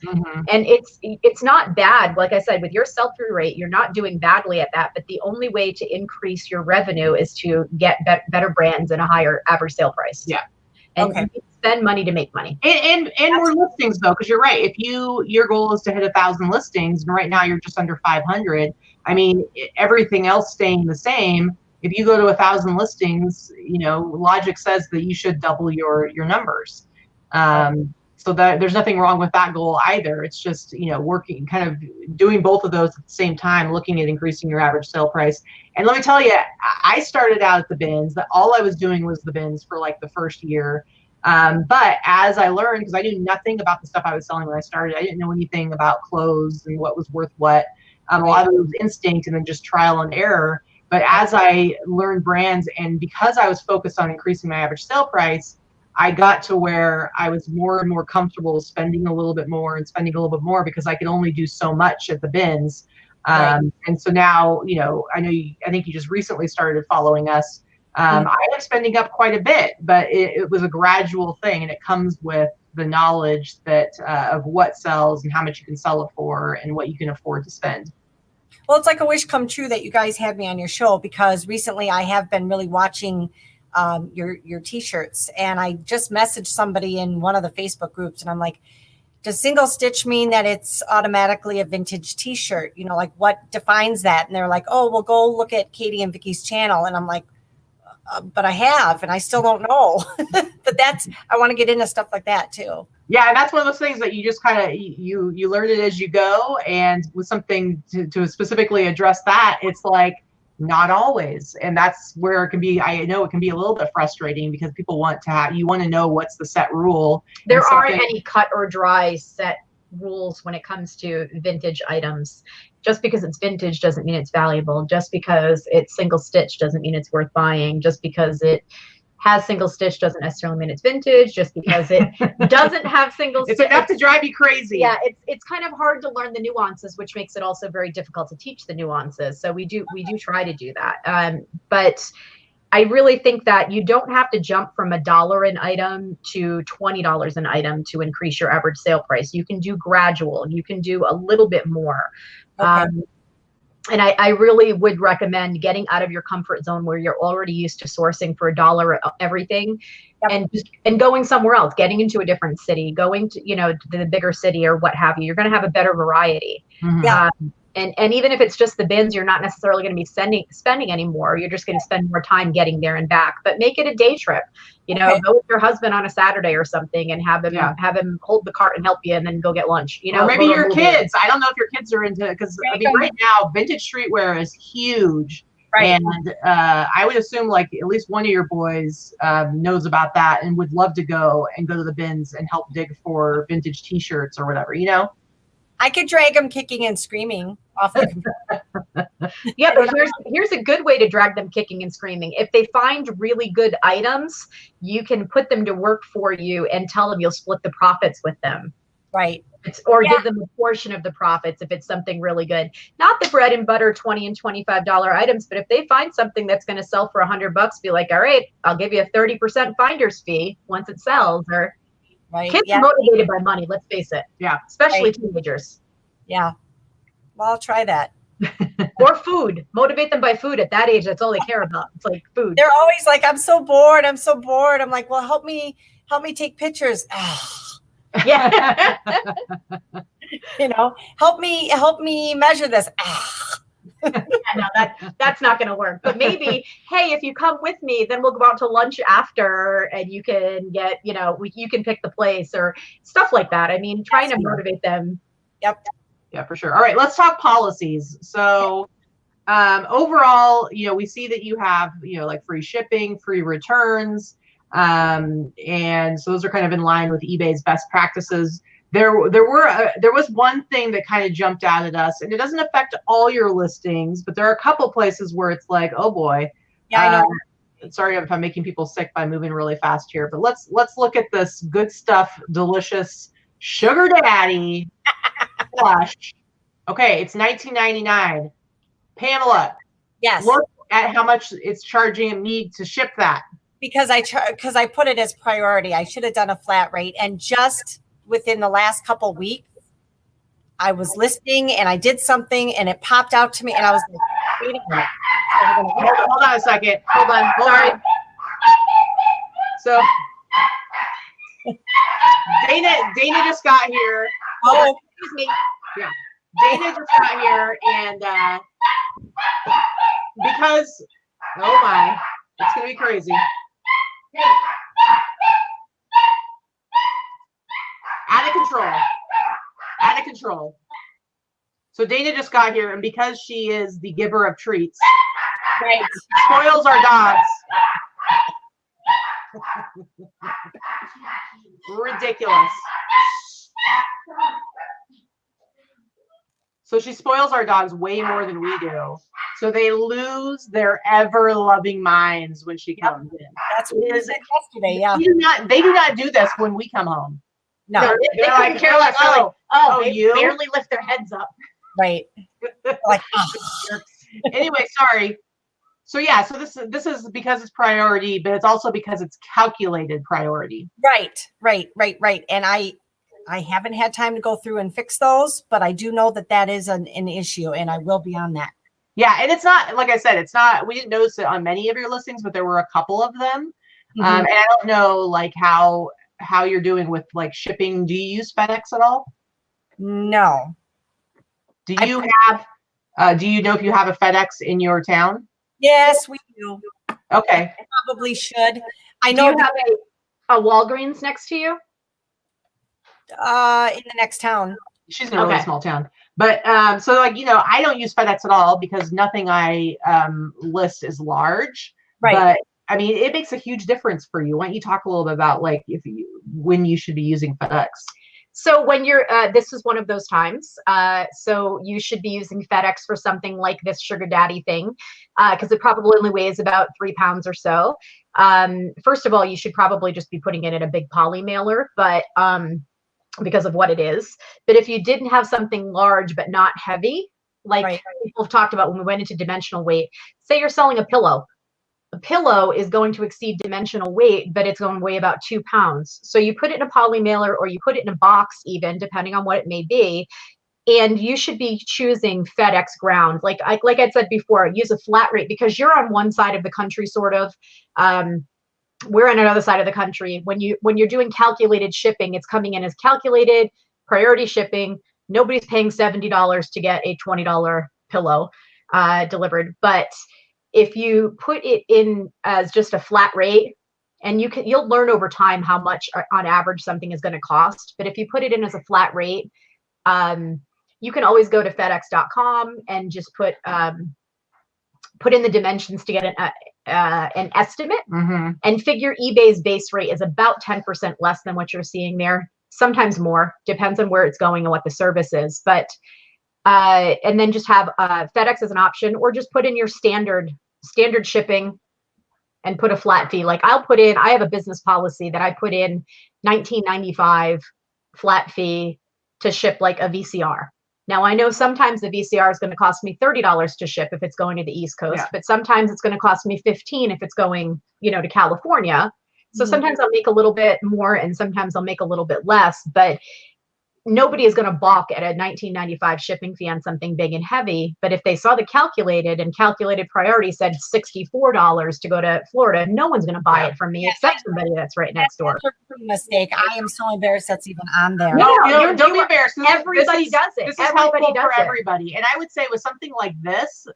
[SPEAKER 2] And it's not bad. Like I said, with your sell-through rate, you're not doing badly at that, but the only way to increase your revenue is to get better brands and a higher average sale price.
[SPEAKER 1] Yeah.
[SPEAKER 2] And you spend money to make money.
[SPEAKER 1] And more listings though, because you're right. If your goal is to hit 1,000 listings, and right now you're just under 500, I mean, everything else staying the same. If you go to 1,000 listings, logic says that you should double your numbers. So that there's nothing wrong with that goal either. It's just, working, kind of doing both of those at the same time, looking at increasing your average sale price. And let me tell you, I started out at the bins, that all I was doing was the bins for like the first year. But as I learned, because I knew nothing about the stuff I was selling when I started, I didn't know anything about clothes and what was worth what. A lot of it was instinct and then just trial and error. But as I learned brands, and because I was focused on increasing my average sale price, I got to where I was more and more comfortable spending a little bit more because I could only do so much at the bins. And so now, I think you just recently started following us. I am spending up quite a bit, but it was a gradual thing, and it comes with the knowledge that of what sells and how much you can sell it for and what you can afford to spend.
[SPEAKER 3] Well, it's like a wish come true that you guys had me on your show, because recently I have been really watching your t-shirts, and I just messaged somebody in one of the Facebook groups, and I'm like, does single stitch mean that it's automatically a vintage t-shirt? Like, what defines that? And they're like, oh, well, go look at Katie and Vicki's channel. And I'm like, but I have, and I still don't know. But I want to get into stuff like that too.
[SPEAKER 1] Yeah, and that's one of those things that you just kind of you learn it as you go. And with something to specifically address that, it's like, not always. And that's where it can be, I know it can be a little bit frustrating, because people want to know what's the set rule.
[SPEAKER 2] There aren't any cut or dry set rules when it comes to vintage items. Just because it's vintage doesn't mean it's valuable. Just because it's single stitch doesn't mean it's worth buying. Just because it has single stitch doesn't necessarily mean it's vintage. Just because it doesn't have single stitch.
[SPEAKER 1] It's enough to drive you crazy.
[SPEAKER 2] Yeah, it's kind of hard to learn the nuances, which makes it also very difficult to teach the nuances. So we do try to do that. But I really think that you don't have to jump from $1 an item to $20 an item to increase your average sale price. You can do gradual. You can do a little bit more.
[SPEAKER 3] Okay.
[SPEAKER 2] And I really would recommend getting out of your comfort zone where you're already used to sourcing for $1 everything. Yep. and going somewhere else, getting into a different city, going to, to the bigger city or what have you. You're going to have a better variety.
[SPEAKER 3] Mm-hmm.
[SPEAKER 2] And even if it's just the bins, you're not necessarily going to be spending anymore. You're just going to spend more time getting there and back. But make it a day trip. Go with your husband on a Saturday or something and have him hold the cart and help you, and then go get lunch.
[SPEAKER 1] Or maybe your kids. I don't know if your kids are into it, because right now vintage streetwear is huge.
[SPEAKER 3] Right.
[SPEAKER 1] And I would assume like at least one of your boys knows about that and would love to go to the bins and help dig for vintage T-shirts or whatever.
[SPEAKER 3] I could drag them kicking and screaming off the computer.
[SPEAKER 2] Yeah, but here's a good way to drag them kicking and screaming. If they find really good items, you can put them to work for you and tell them you'll split the profits with them.
[SPEAKER 3] Right.
[SPEAKER 2] Or give them a portion of the profits if it's something really good. Not the bread and butter $20 and $25 items, but if they find something that's going to sell for $100, be like, all right, I'll give you a 30% finder's fee once it sells. Or kids are motivated by money, let's face it.
[SPEAKER 1] Yeah.
[SPEAKER 2] Especially teenagers.
[SPEAKER 3] Yeah. Well, I'll try that.
[SPEAKER 2] Or food. Motivate them by food. At that age, that's all they care about. It's like food.
[SPEAKER 3] They're always like, I'm so bored. I'm like, well, help me take pictures.
[SPEAKER 2] Yeah.
[SPEAKER 3] Help me measure this.
[SPEAKER 2] Yeah, no, that's not going to work. But maybe, hey, if you come with me, then we'll go out to lunch after, and you can get, you can pick the place or stuff like that. I mean, trying to motivate them.
[SPEAKER 3] Yep.
[SPEAKER 1] Yeah, for sure. All right, let's talk policies. So overall, we see that you have, like free shipping, free returns. And so those are kind of in line with eBay's best practices. There was one thing that kind of jumped out at us, and it doesn't affect all your listings, but there are a couple places where it's like, oh boy.
[SPEAKER 3] Yeah, I know.
[SPEAKER 1] Sorry if I'm making people sick by moving really fast here, but let's look at this good stuff, delicious sugar daddy flush. Okay, it's $19.99. Pamela.
[SPEAKER 3] Yes.
[SPEAKER 1] Look at how much it's charging me to ship that.
[SPEAKER 3] Because I put it as priority. I should have done a flat rate. And just within the last couple weeks, I was listening and I did something and it popped out to me and I was like, wait a minute.
[SPEAKER 1] Hold on a second.
[SPEAKER 2] Hold on. Sorry.
[SPEAKER 1] So Dana just got here.
[SPEAKER 2] Oh, excuse me.
[SPEAKER 1] Yeah. Dana just got here, and because, oh my, it's gonna be crazy. Out of control. So Dana just got here, and because she is the giver of treats,
[SPEAKER 3] right,
[SPEAKER 1] spoils our dogs. Ridiculous. So she spoils our dogs way more than we do. So they lose their ever-loving minds when she comes in.
[SPEAKER 3] That's what we said yesterday, yeah.
[SPEAKER 1] They do not do this when we come home.
[SPEAKER 2] No, they couldn't care less. They
[SPEAKER 1] you
[SPEAKER 2] barely lift their heads up.
[SPEAKER 3] Right. Like,
[SPEAKER 1] Anyway, sorry. So yeah, so this is because it's priority, but it's also because it's calculated priority.
[SPEAKER 3] Right. And I haven't had time to go through and fix those, but I do know that is an issue, and I will be on that.
[SPEAKER 1] Yeah, and it's not, like I said, it's not, we didn't notice it on many of your listings, but there were a couple of them.
[SPEAKER 3] Mm-hmm.
[SPEAKER 1] And I don't know like how you're doing with like shipping. Do you use FedEx at all?
[SPEAKER 3] No.
[SPEAKER 1] Do you know if you have a FedEx in your town?
[SPEAKER 3] Yes, we do.
[SPEAKER 1] Okay.
[SPEAKER 3] I probably should. I know.
[SPEAKER 2] Do you have a Walgreens next to you?
[SPEAKER 3] In the next town.
[SPEAKER 1] She's in a really small town. But so like, I don't use FedEx at all because nothing I list is large.
[SPEAKER 3] Right.
[SPEAKER 1] But I mean, it makes a huge difference for you. Why don't you talk a little bit about like when you should be using FedEx?
[SPEAKER 2] So when you're, this is one of those times. So you should be using FedEx for something like this sugar daddy thing, because it probably only weighs about 3 pounds or so. First of all, you should probably just be putting it in a big poly mailer, but because of what it is. But if you didn't have something large but not heavy, like people have talked about when we went into dimensional weight, say you're selling a pillow. A pillow is going to exceed dimensional weight, but it's going to weigh about 2 pounds. So you put it in a poly mailer or you put it in a box even, depending on what it may be. And you should be choosing FedEx Ground. Like I said before, use a flat rate because you're on one side of the country, sort of. We're on another side of the country. When you're doing calculated shipping, it's coming in as calculated priority shipping. Nobody's paying $70 to get a $20 pillow delivered. But if you put it in as just a flat rate, and you'll learn over time how much on average something is going to cost. But if you put it in as a flat rate, you can always go to FedEx.com and just put in the dimensions to get an estimate, and figure eBay's base rate is about 10% less than what you're seeing there. Sometimes more, depends on where it's going and what the service is. But and then just have FedEx as an option, or just put in your standard shipping and put a flat fee. Like I have a business policy that I put in $19.95 flat fee to ship like a VCR. Now I know sometimes the VCR is going to cost me $30 to ship if it's going to the East Coast, but sometimes it's going to cost me $15 if it's going, to California. So sometimes I'll make a little bit more and sometimes I'll make a little bit less, but nobody is going to balk at a $19.95 shipping fee on something big and heavy. But if they saw the calculated priority said $64 to go to Florida, no one's going to buy it from me except somebody that's right next door.
[SPEAKER 3] That's a mistake. I am so embarrassed that's even on there.
[SPEAKER 1] No, don't be embarrassed.
[SPEAKER 2] Everybody does it.
[SPEAKER 1] This is helpful for everybody. And I would say with something like this,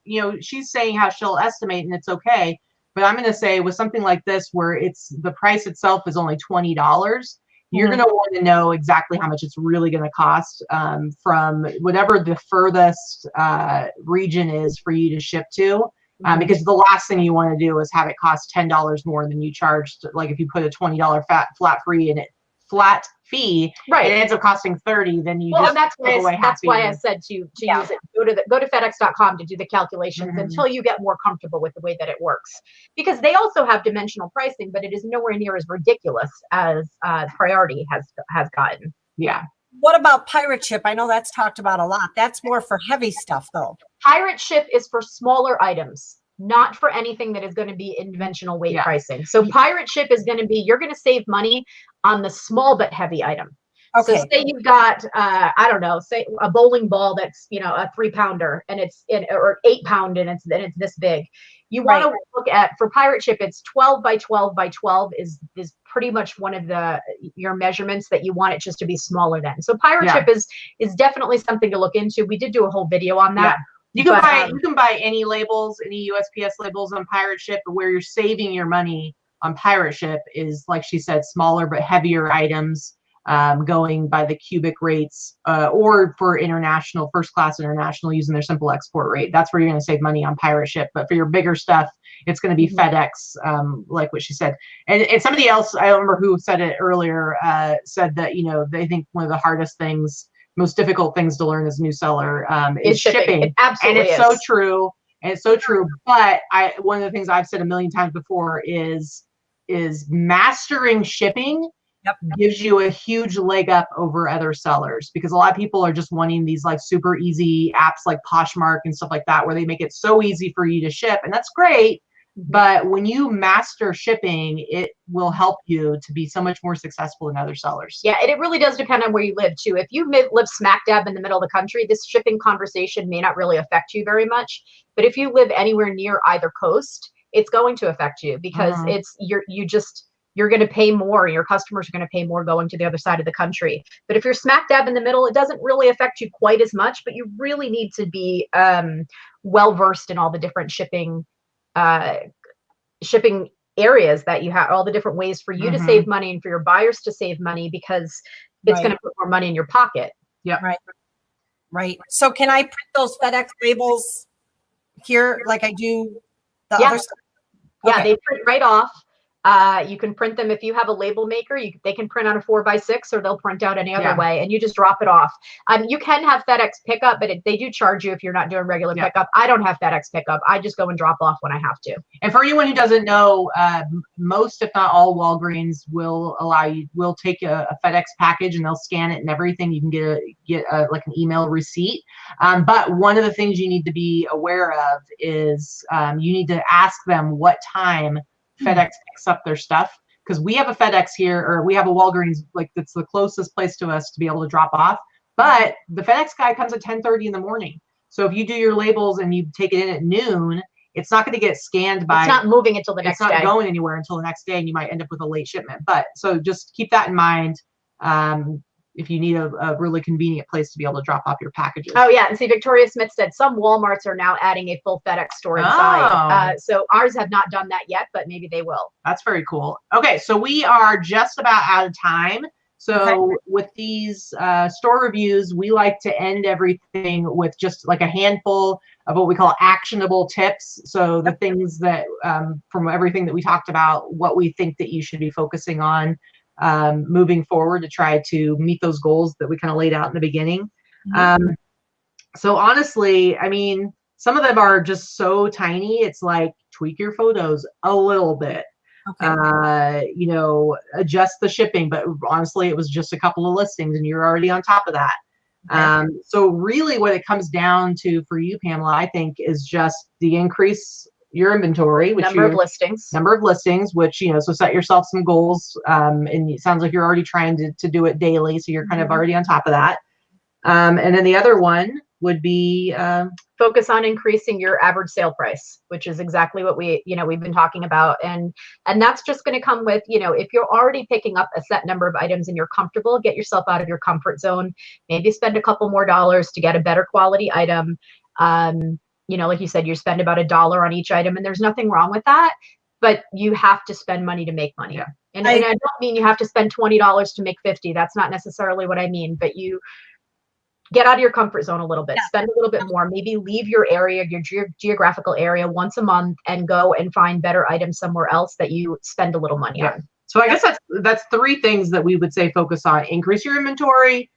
[SPEAKER 1] she's saying how she'll estimate and it's okay. But I'm going to say with something like this, where the price itself is only $20, you're going to want to know exactly how much it's really going to cost from whatever the furthest region is for you to ship to. Because the last thing you want to do is have it cost $10 more than you charged. Like if you put a $20 flat fee, right, and it ends up costing $30, then you
[SPEAKER 2] and that's why I said to use it. Go to FedEx.com to do the calculations until you get more comfortable with the way that it works. Because they also have dimensional pricing, but it is nowhere near as ridiculous as Priority has gotten.
[SPEAKER 1] Yeah.
[SPEAKER 3] What about pirate ship? I know that's talked about a lot. That's more for heavy stuff, though.
[SPEAKER 2] Pirate ship is for smaller items, not for anything that is going to be in conventional weight pricing. So pirate ship is going to be, you're going to save money on the small but heavy item. Okay. So say you've got, say a bowling ball that's, a 3-pounder and or 8-pound and it's this big. You want to look at, for pirate ship, it's 12 by 12 by 12 is pretty much one of your measurements that you want it just to be smaller than. So pirate ship is definitely something to look into. We did do a whole video on that.
[SPEAKER 1] You can buy any labels, any USPS labels on pirate ship, but where you're saving your money on pirate ship is, like she said, smaller but heavier items, going by the cubic rates, or for international, first class international, using their simple export rate. That's where you're going to save money on pirate ship. But for your bigger stuff, it's going to be FedEx, like what she said. And somebody else, I don't remember who said it earlier, said that, they think one of the hardest things, most difficult things to learn as a new seller is shipping.
[SPEAKER 2] It absolutely
[SPEAKER 1] and it's so true. And it's so true. But one of the things I've said a million times before is mastering shipping gives you a huge leg up over other sellers, because a lot of people are just wanting these like super easy apps like Poshmark and stuff like that, where they make it so easy for you to ship. And that's great. But when you master shipping, it will help you to be so much more successful than other sellers.
[SPEAKER 2] Yeah, and it really does depend on where you live too. If you live smack dab in the middle of the country, this shipping conversation may not really affect you very much. But if you live anywhere near either coast, it's going to affect you, because you're going to pay more. Your customers are going to pay more going to the other side of the country. But if you're smack dab in the middle, it doesn't really affect you quite as much. But you really need to be well versed in all the different shipping areas that you have, all the different ways for you to save money and for your buyers to save money, because it's going to put more money in your pocket.
[SPEAKER 1] Yeah.
[SPEAKER 3] Right. So can I print those FedEx labels here like I do the other stuff?
[SPEAKER 2] Yeah, they print right off. You can print them if you have a label maker. They can print on a 4x6, or they'll print out any other way, and you just drop it off. You can have FedEx pickup, but they do charge you if you're not doing regular pickup. I don't have FedEx pickup. I just go and drop off when I have to.
[SPEAKER 1] And for anyone who doesn't know, most, if not all, Walgreens will take a FedEx package and they'll scan it and everything. You can get like an email receipt. But one of the things you need to be aware of is you need to ask them what time FedEx picks up their stuff, because we have a FedEx here, or we have a Walgreens, like that's the closest place to us to be able to drop off. But the FedEx guy comes at 10:30 in the morning. So if you do your labels and you take it in at noon, it's not going to get scanned by.
[SPEAKER 2] It's not moving until the next day.
[SPEAKER 1] It's not going anywhere until the next day, and you might end up with a late shipment. But so just keep that in mind. If you need a really convenient place to be able to drop off your packages.
[SPEAKER 2] Oh yeah, and see, Victoria Smith said some Walmarts are now adding a full FedEx store inside. So ours have not done that yet, but maybe they will.
[SPEAKER 1] That's very cool. Okay, so we are just about out of time. So with these store reviews, we like to end everything with just like a handful of what we call actionable tips. So the things that from everything that we talked about, what we think that you should be focusing on moving forward to try to meet those goals that we kind of laid out in the beginning. So honestly, I mean, some of them are just so tiny. It's like tweak your photos a little bit. You know, adjust the shipping, but honestly, it was just a couple of listings and you're already on top of that. So really what it comes down to for you, Pamela, I think is just the increase your inventory, which
[SPEAKER 2] number of listings,
[SPEAKER 1] which, you know, so set yourself some goals. And it sounds like you're already trying to do it daily. So you're kind of already on top of that. And then the other one would be
[SPEAKER 2] focus on increasing your average sale price, which is exactly what we've been talking about. And that's just going to come with, you know, if you're already picking up a set number of items and you're comfortable, get yourself out of your comfort zone, maybe spend a couple more dollars to get a better quality item. You know, like you said, you spend about $1 on each item, and there's nothing wrong with that, but you have to spend money to make money. Yeah. And I don't mean you have to spend $20 to make 50. That's not necessarily what I mean, but you get out of your comfort zone a little bit, spend a little bit more, maybe leave your area, your geographical area once a month and go and find better items somewhere else that you spend a little money on.
[SPEAKER 1] So I guess that's three things that we would say focus on: increase your inventory,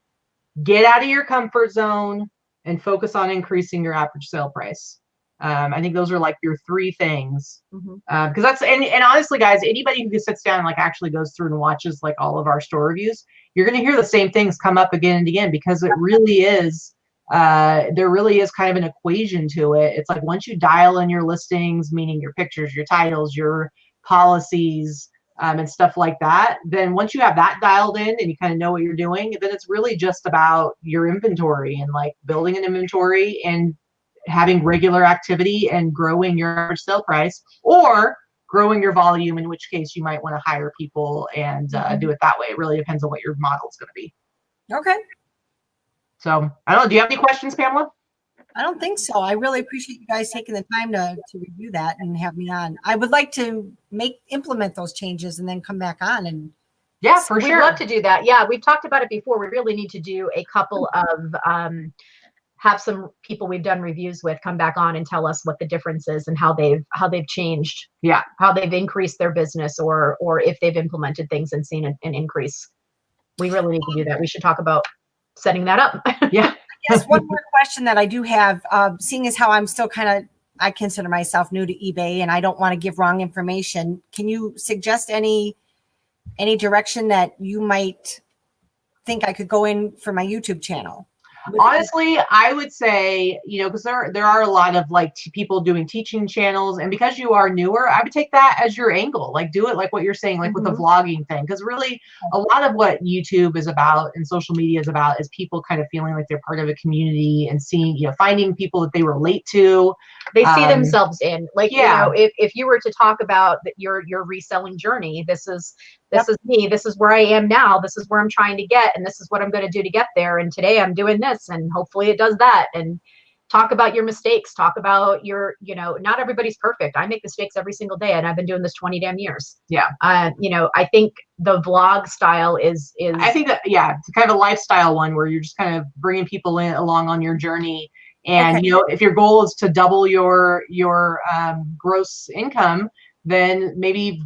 [SPEAKER 1] get out of your comfort zone, and focus on increasing your average sale price. I think those are like your three things. Because that's, and honestly, guys, anybody who sits down and like actually goes through and watches like all of our store reviews, you're going to hear the same things come up again and again, because it really is, there really is kind of an equation to it. It's like once you dial in your listings, meaning your pictures, your titles, your policies, and stuff like that, then once you have that dialed in and you kind of know what you're doing, then it's really just about your inventory and like building an inventory and having regular activity and growing your average sale price, or growing your volume, in which case you might want to hire people and do it that way. It really depends on what your model is going to be.
[SPEAKER 3] Okay.
[SPEAKER 1] So I don't know. Do you have any questions, Pamela?
[SPEAKER 3] I don't think so. I really appreciate you guys taking the time to review that and have me on. I would like to implement those changes and then come back on and.
[SPEAKER 1] Yeah, for sure.
[SPEAKER 2] We'd love to do that. Yeah, we've talked about it before. We really need to do a couple of have some people we've done reviews with come back on and tell us what the difference is and how they've changed.
[SPEAKER 1] Yeah,
[SPEAKER 2] how they've increased their business or if they've implemented things and seen an increase. We really need to do that. We should talk about setting that up.
[SPEAKER 1] Yeah.
[SPEAKER 3] Yes, one more question that I do have, seeing as how I'm still I consider myself new to eBay and I don't want to give wrong information. Can you suggest any direction that you might think I could go in for my YouTube channel?
[SPEAKER 1] Honestly, I would say, you know, because there are a lot of like people doing teaching channels, and because you are newer, I would take that as your angle. Like do it like what you're saying, like with the vlogging thing, because really a lot of what YouTube is about and social media is about is people kind of feeling like they're part of a community and seeing, you know, finding people that they relate to.
[SPEAKER 2] They see themselves in, like, you know, if you were to talk about your reselling journey, this is me, this is where I am now, this is where I'm trying to get, and this is what I'm going to do to get there. And today I'm doing this, and hopefully it does that. And talk about your mistakes, talk about your, you know, not everybody's perfect. I make mistakes every single day, and I've been doing this 20 damn years. Yeah. You know, I think the vlog style is
[SPEAKER 1] I think that, yeah, it's kind of a lifestyle one where you're just kind of bringing people along on your journey. And, you know, if your goal is to double your gross income, then maybe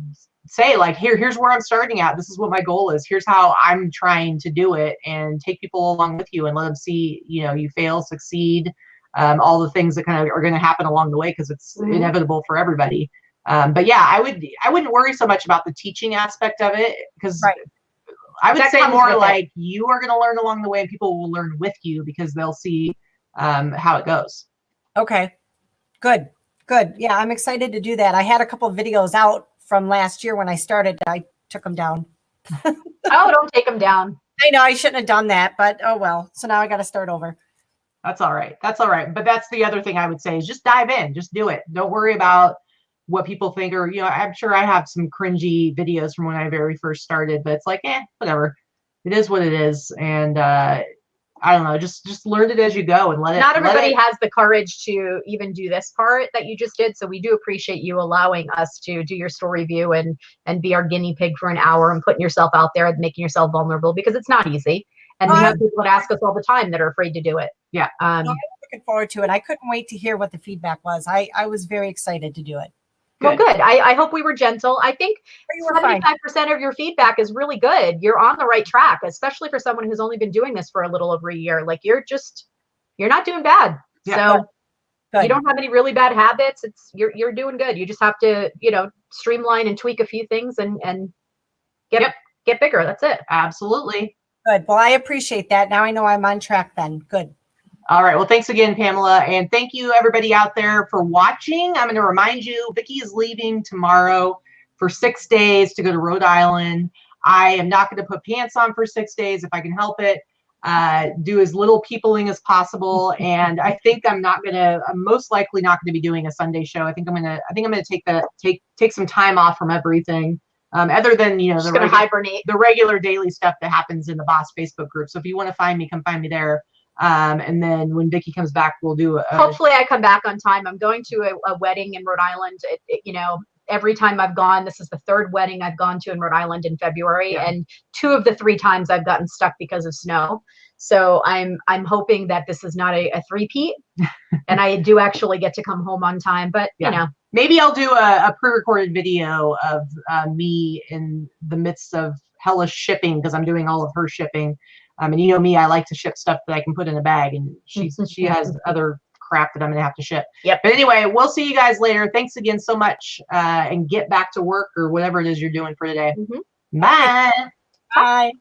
[SPEAKER 1] say like, here's where I'm starting at. This is what my goal is. Here's how I'm trying to do it, and take people along with you and let them see, you know, you fail, succeed, all the things that kind of are going to happen along the way, because it's inevitable for everybody. But yeah, I wouldn't worry so much about the teaching aspect of it, because I would say more like you are going to learn along the way, and people will learn with you because they'll see how it goes.
[SPEAKER 3] Okay, good. Yeah, I'm excited to do that. I had a couple of videos out from last year when I started. I took them down.
[SPEAKER 2] Oh, don't take them down.
[SPEAKER 3] I know I shouldn't have done that, but oh well. So now I got to start over.
[SPEAKER 1] That's all right. That's all right. But that's the other thing I would say is just dive in, just do it. Don't worry about what people think, or, I'm sure I have some cringy videos from when I very first started, but it's like, whatever. It is what it is. And, I don't know, just learn it as you go and let it.
[SPEAKER 2] Not everybody has the courage to even do this part that you just did. So we do appreciate you allowing us to do your store review and be our guinea pig for an hour and putting yourself out there and making yourself vulnerable, because it's not easy. And we have people that ask us all the time that are afraid to do it.
[SPEAKER 1] Yeah.
[SPEAKER 3] I'm looking forward to it. I couldn't wait to hear what the feedback was. I was very excited to do it.
[SPEAKER 2] Well, good. I hope we were gentle. I think 75% of your feedback is really good. You're on the right track, especially for someone who's only been doing this for a little over a year. Like you're not doing bad.
[SPEAKER 1] Yeah,
[SPEAKER 2] so you don't have any really bad habits. You're doing good. You just have to, streamline and tweak a few things and get bigger. That's it.
[SPEAKER 1] Absolutely.
[SPEAKER 3] Good. Well, I appreciate that. Now I know I'm on track then. Good.
[SPEAKER 1] All right. Well, thanks again, Pamela. And thank you, everybody out there, for watching. I'm going to remind you, Vikki is leaving tomorrow for 6 days to go to Rhode Island. I am not going to put pants on for 6 days if I can help it. Do as little peopling as possible. And I think I'm most likely not going to be doing a Sunday show. I think I'm going to take some time off from everything. Other than, the regular daily stuff that happens in the Boss Facebook group. So if you want to find me, come find me there. And then when Vikki comes back, we'll do
[SPEAKER 2] hopefully I come back on time. I'm going to a wedding in Rhode Island. Every time I've gone, this is the third wedding I've gone to in Rhode Island in February. Yeah. And 2 of the 3 times I've gotten stuck because of snow. So I'm hoping that this is not a three-peat and I do actually get to come home on time, but
[SPEAKER 1] maybe I'll do a pre-recorded video of me in the midst of hellish shipping, because I'm doing all of her shipping. And you know me, I like to ship stuff that I can put in a bag, and she has other crap that I'm gonna have to ship.
[SPEAKER 2] Yep.
[SPEAKER 1] But anyway, we'll see you guys later. Thanks again so much, and get back to work or whatever it is you're doing for today.
[SPEAKER 2] Mm-hmm.
[SPEAKER 1] Bye.
[SPEAKER 3] Bye.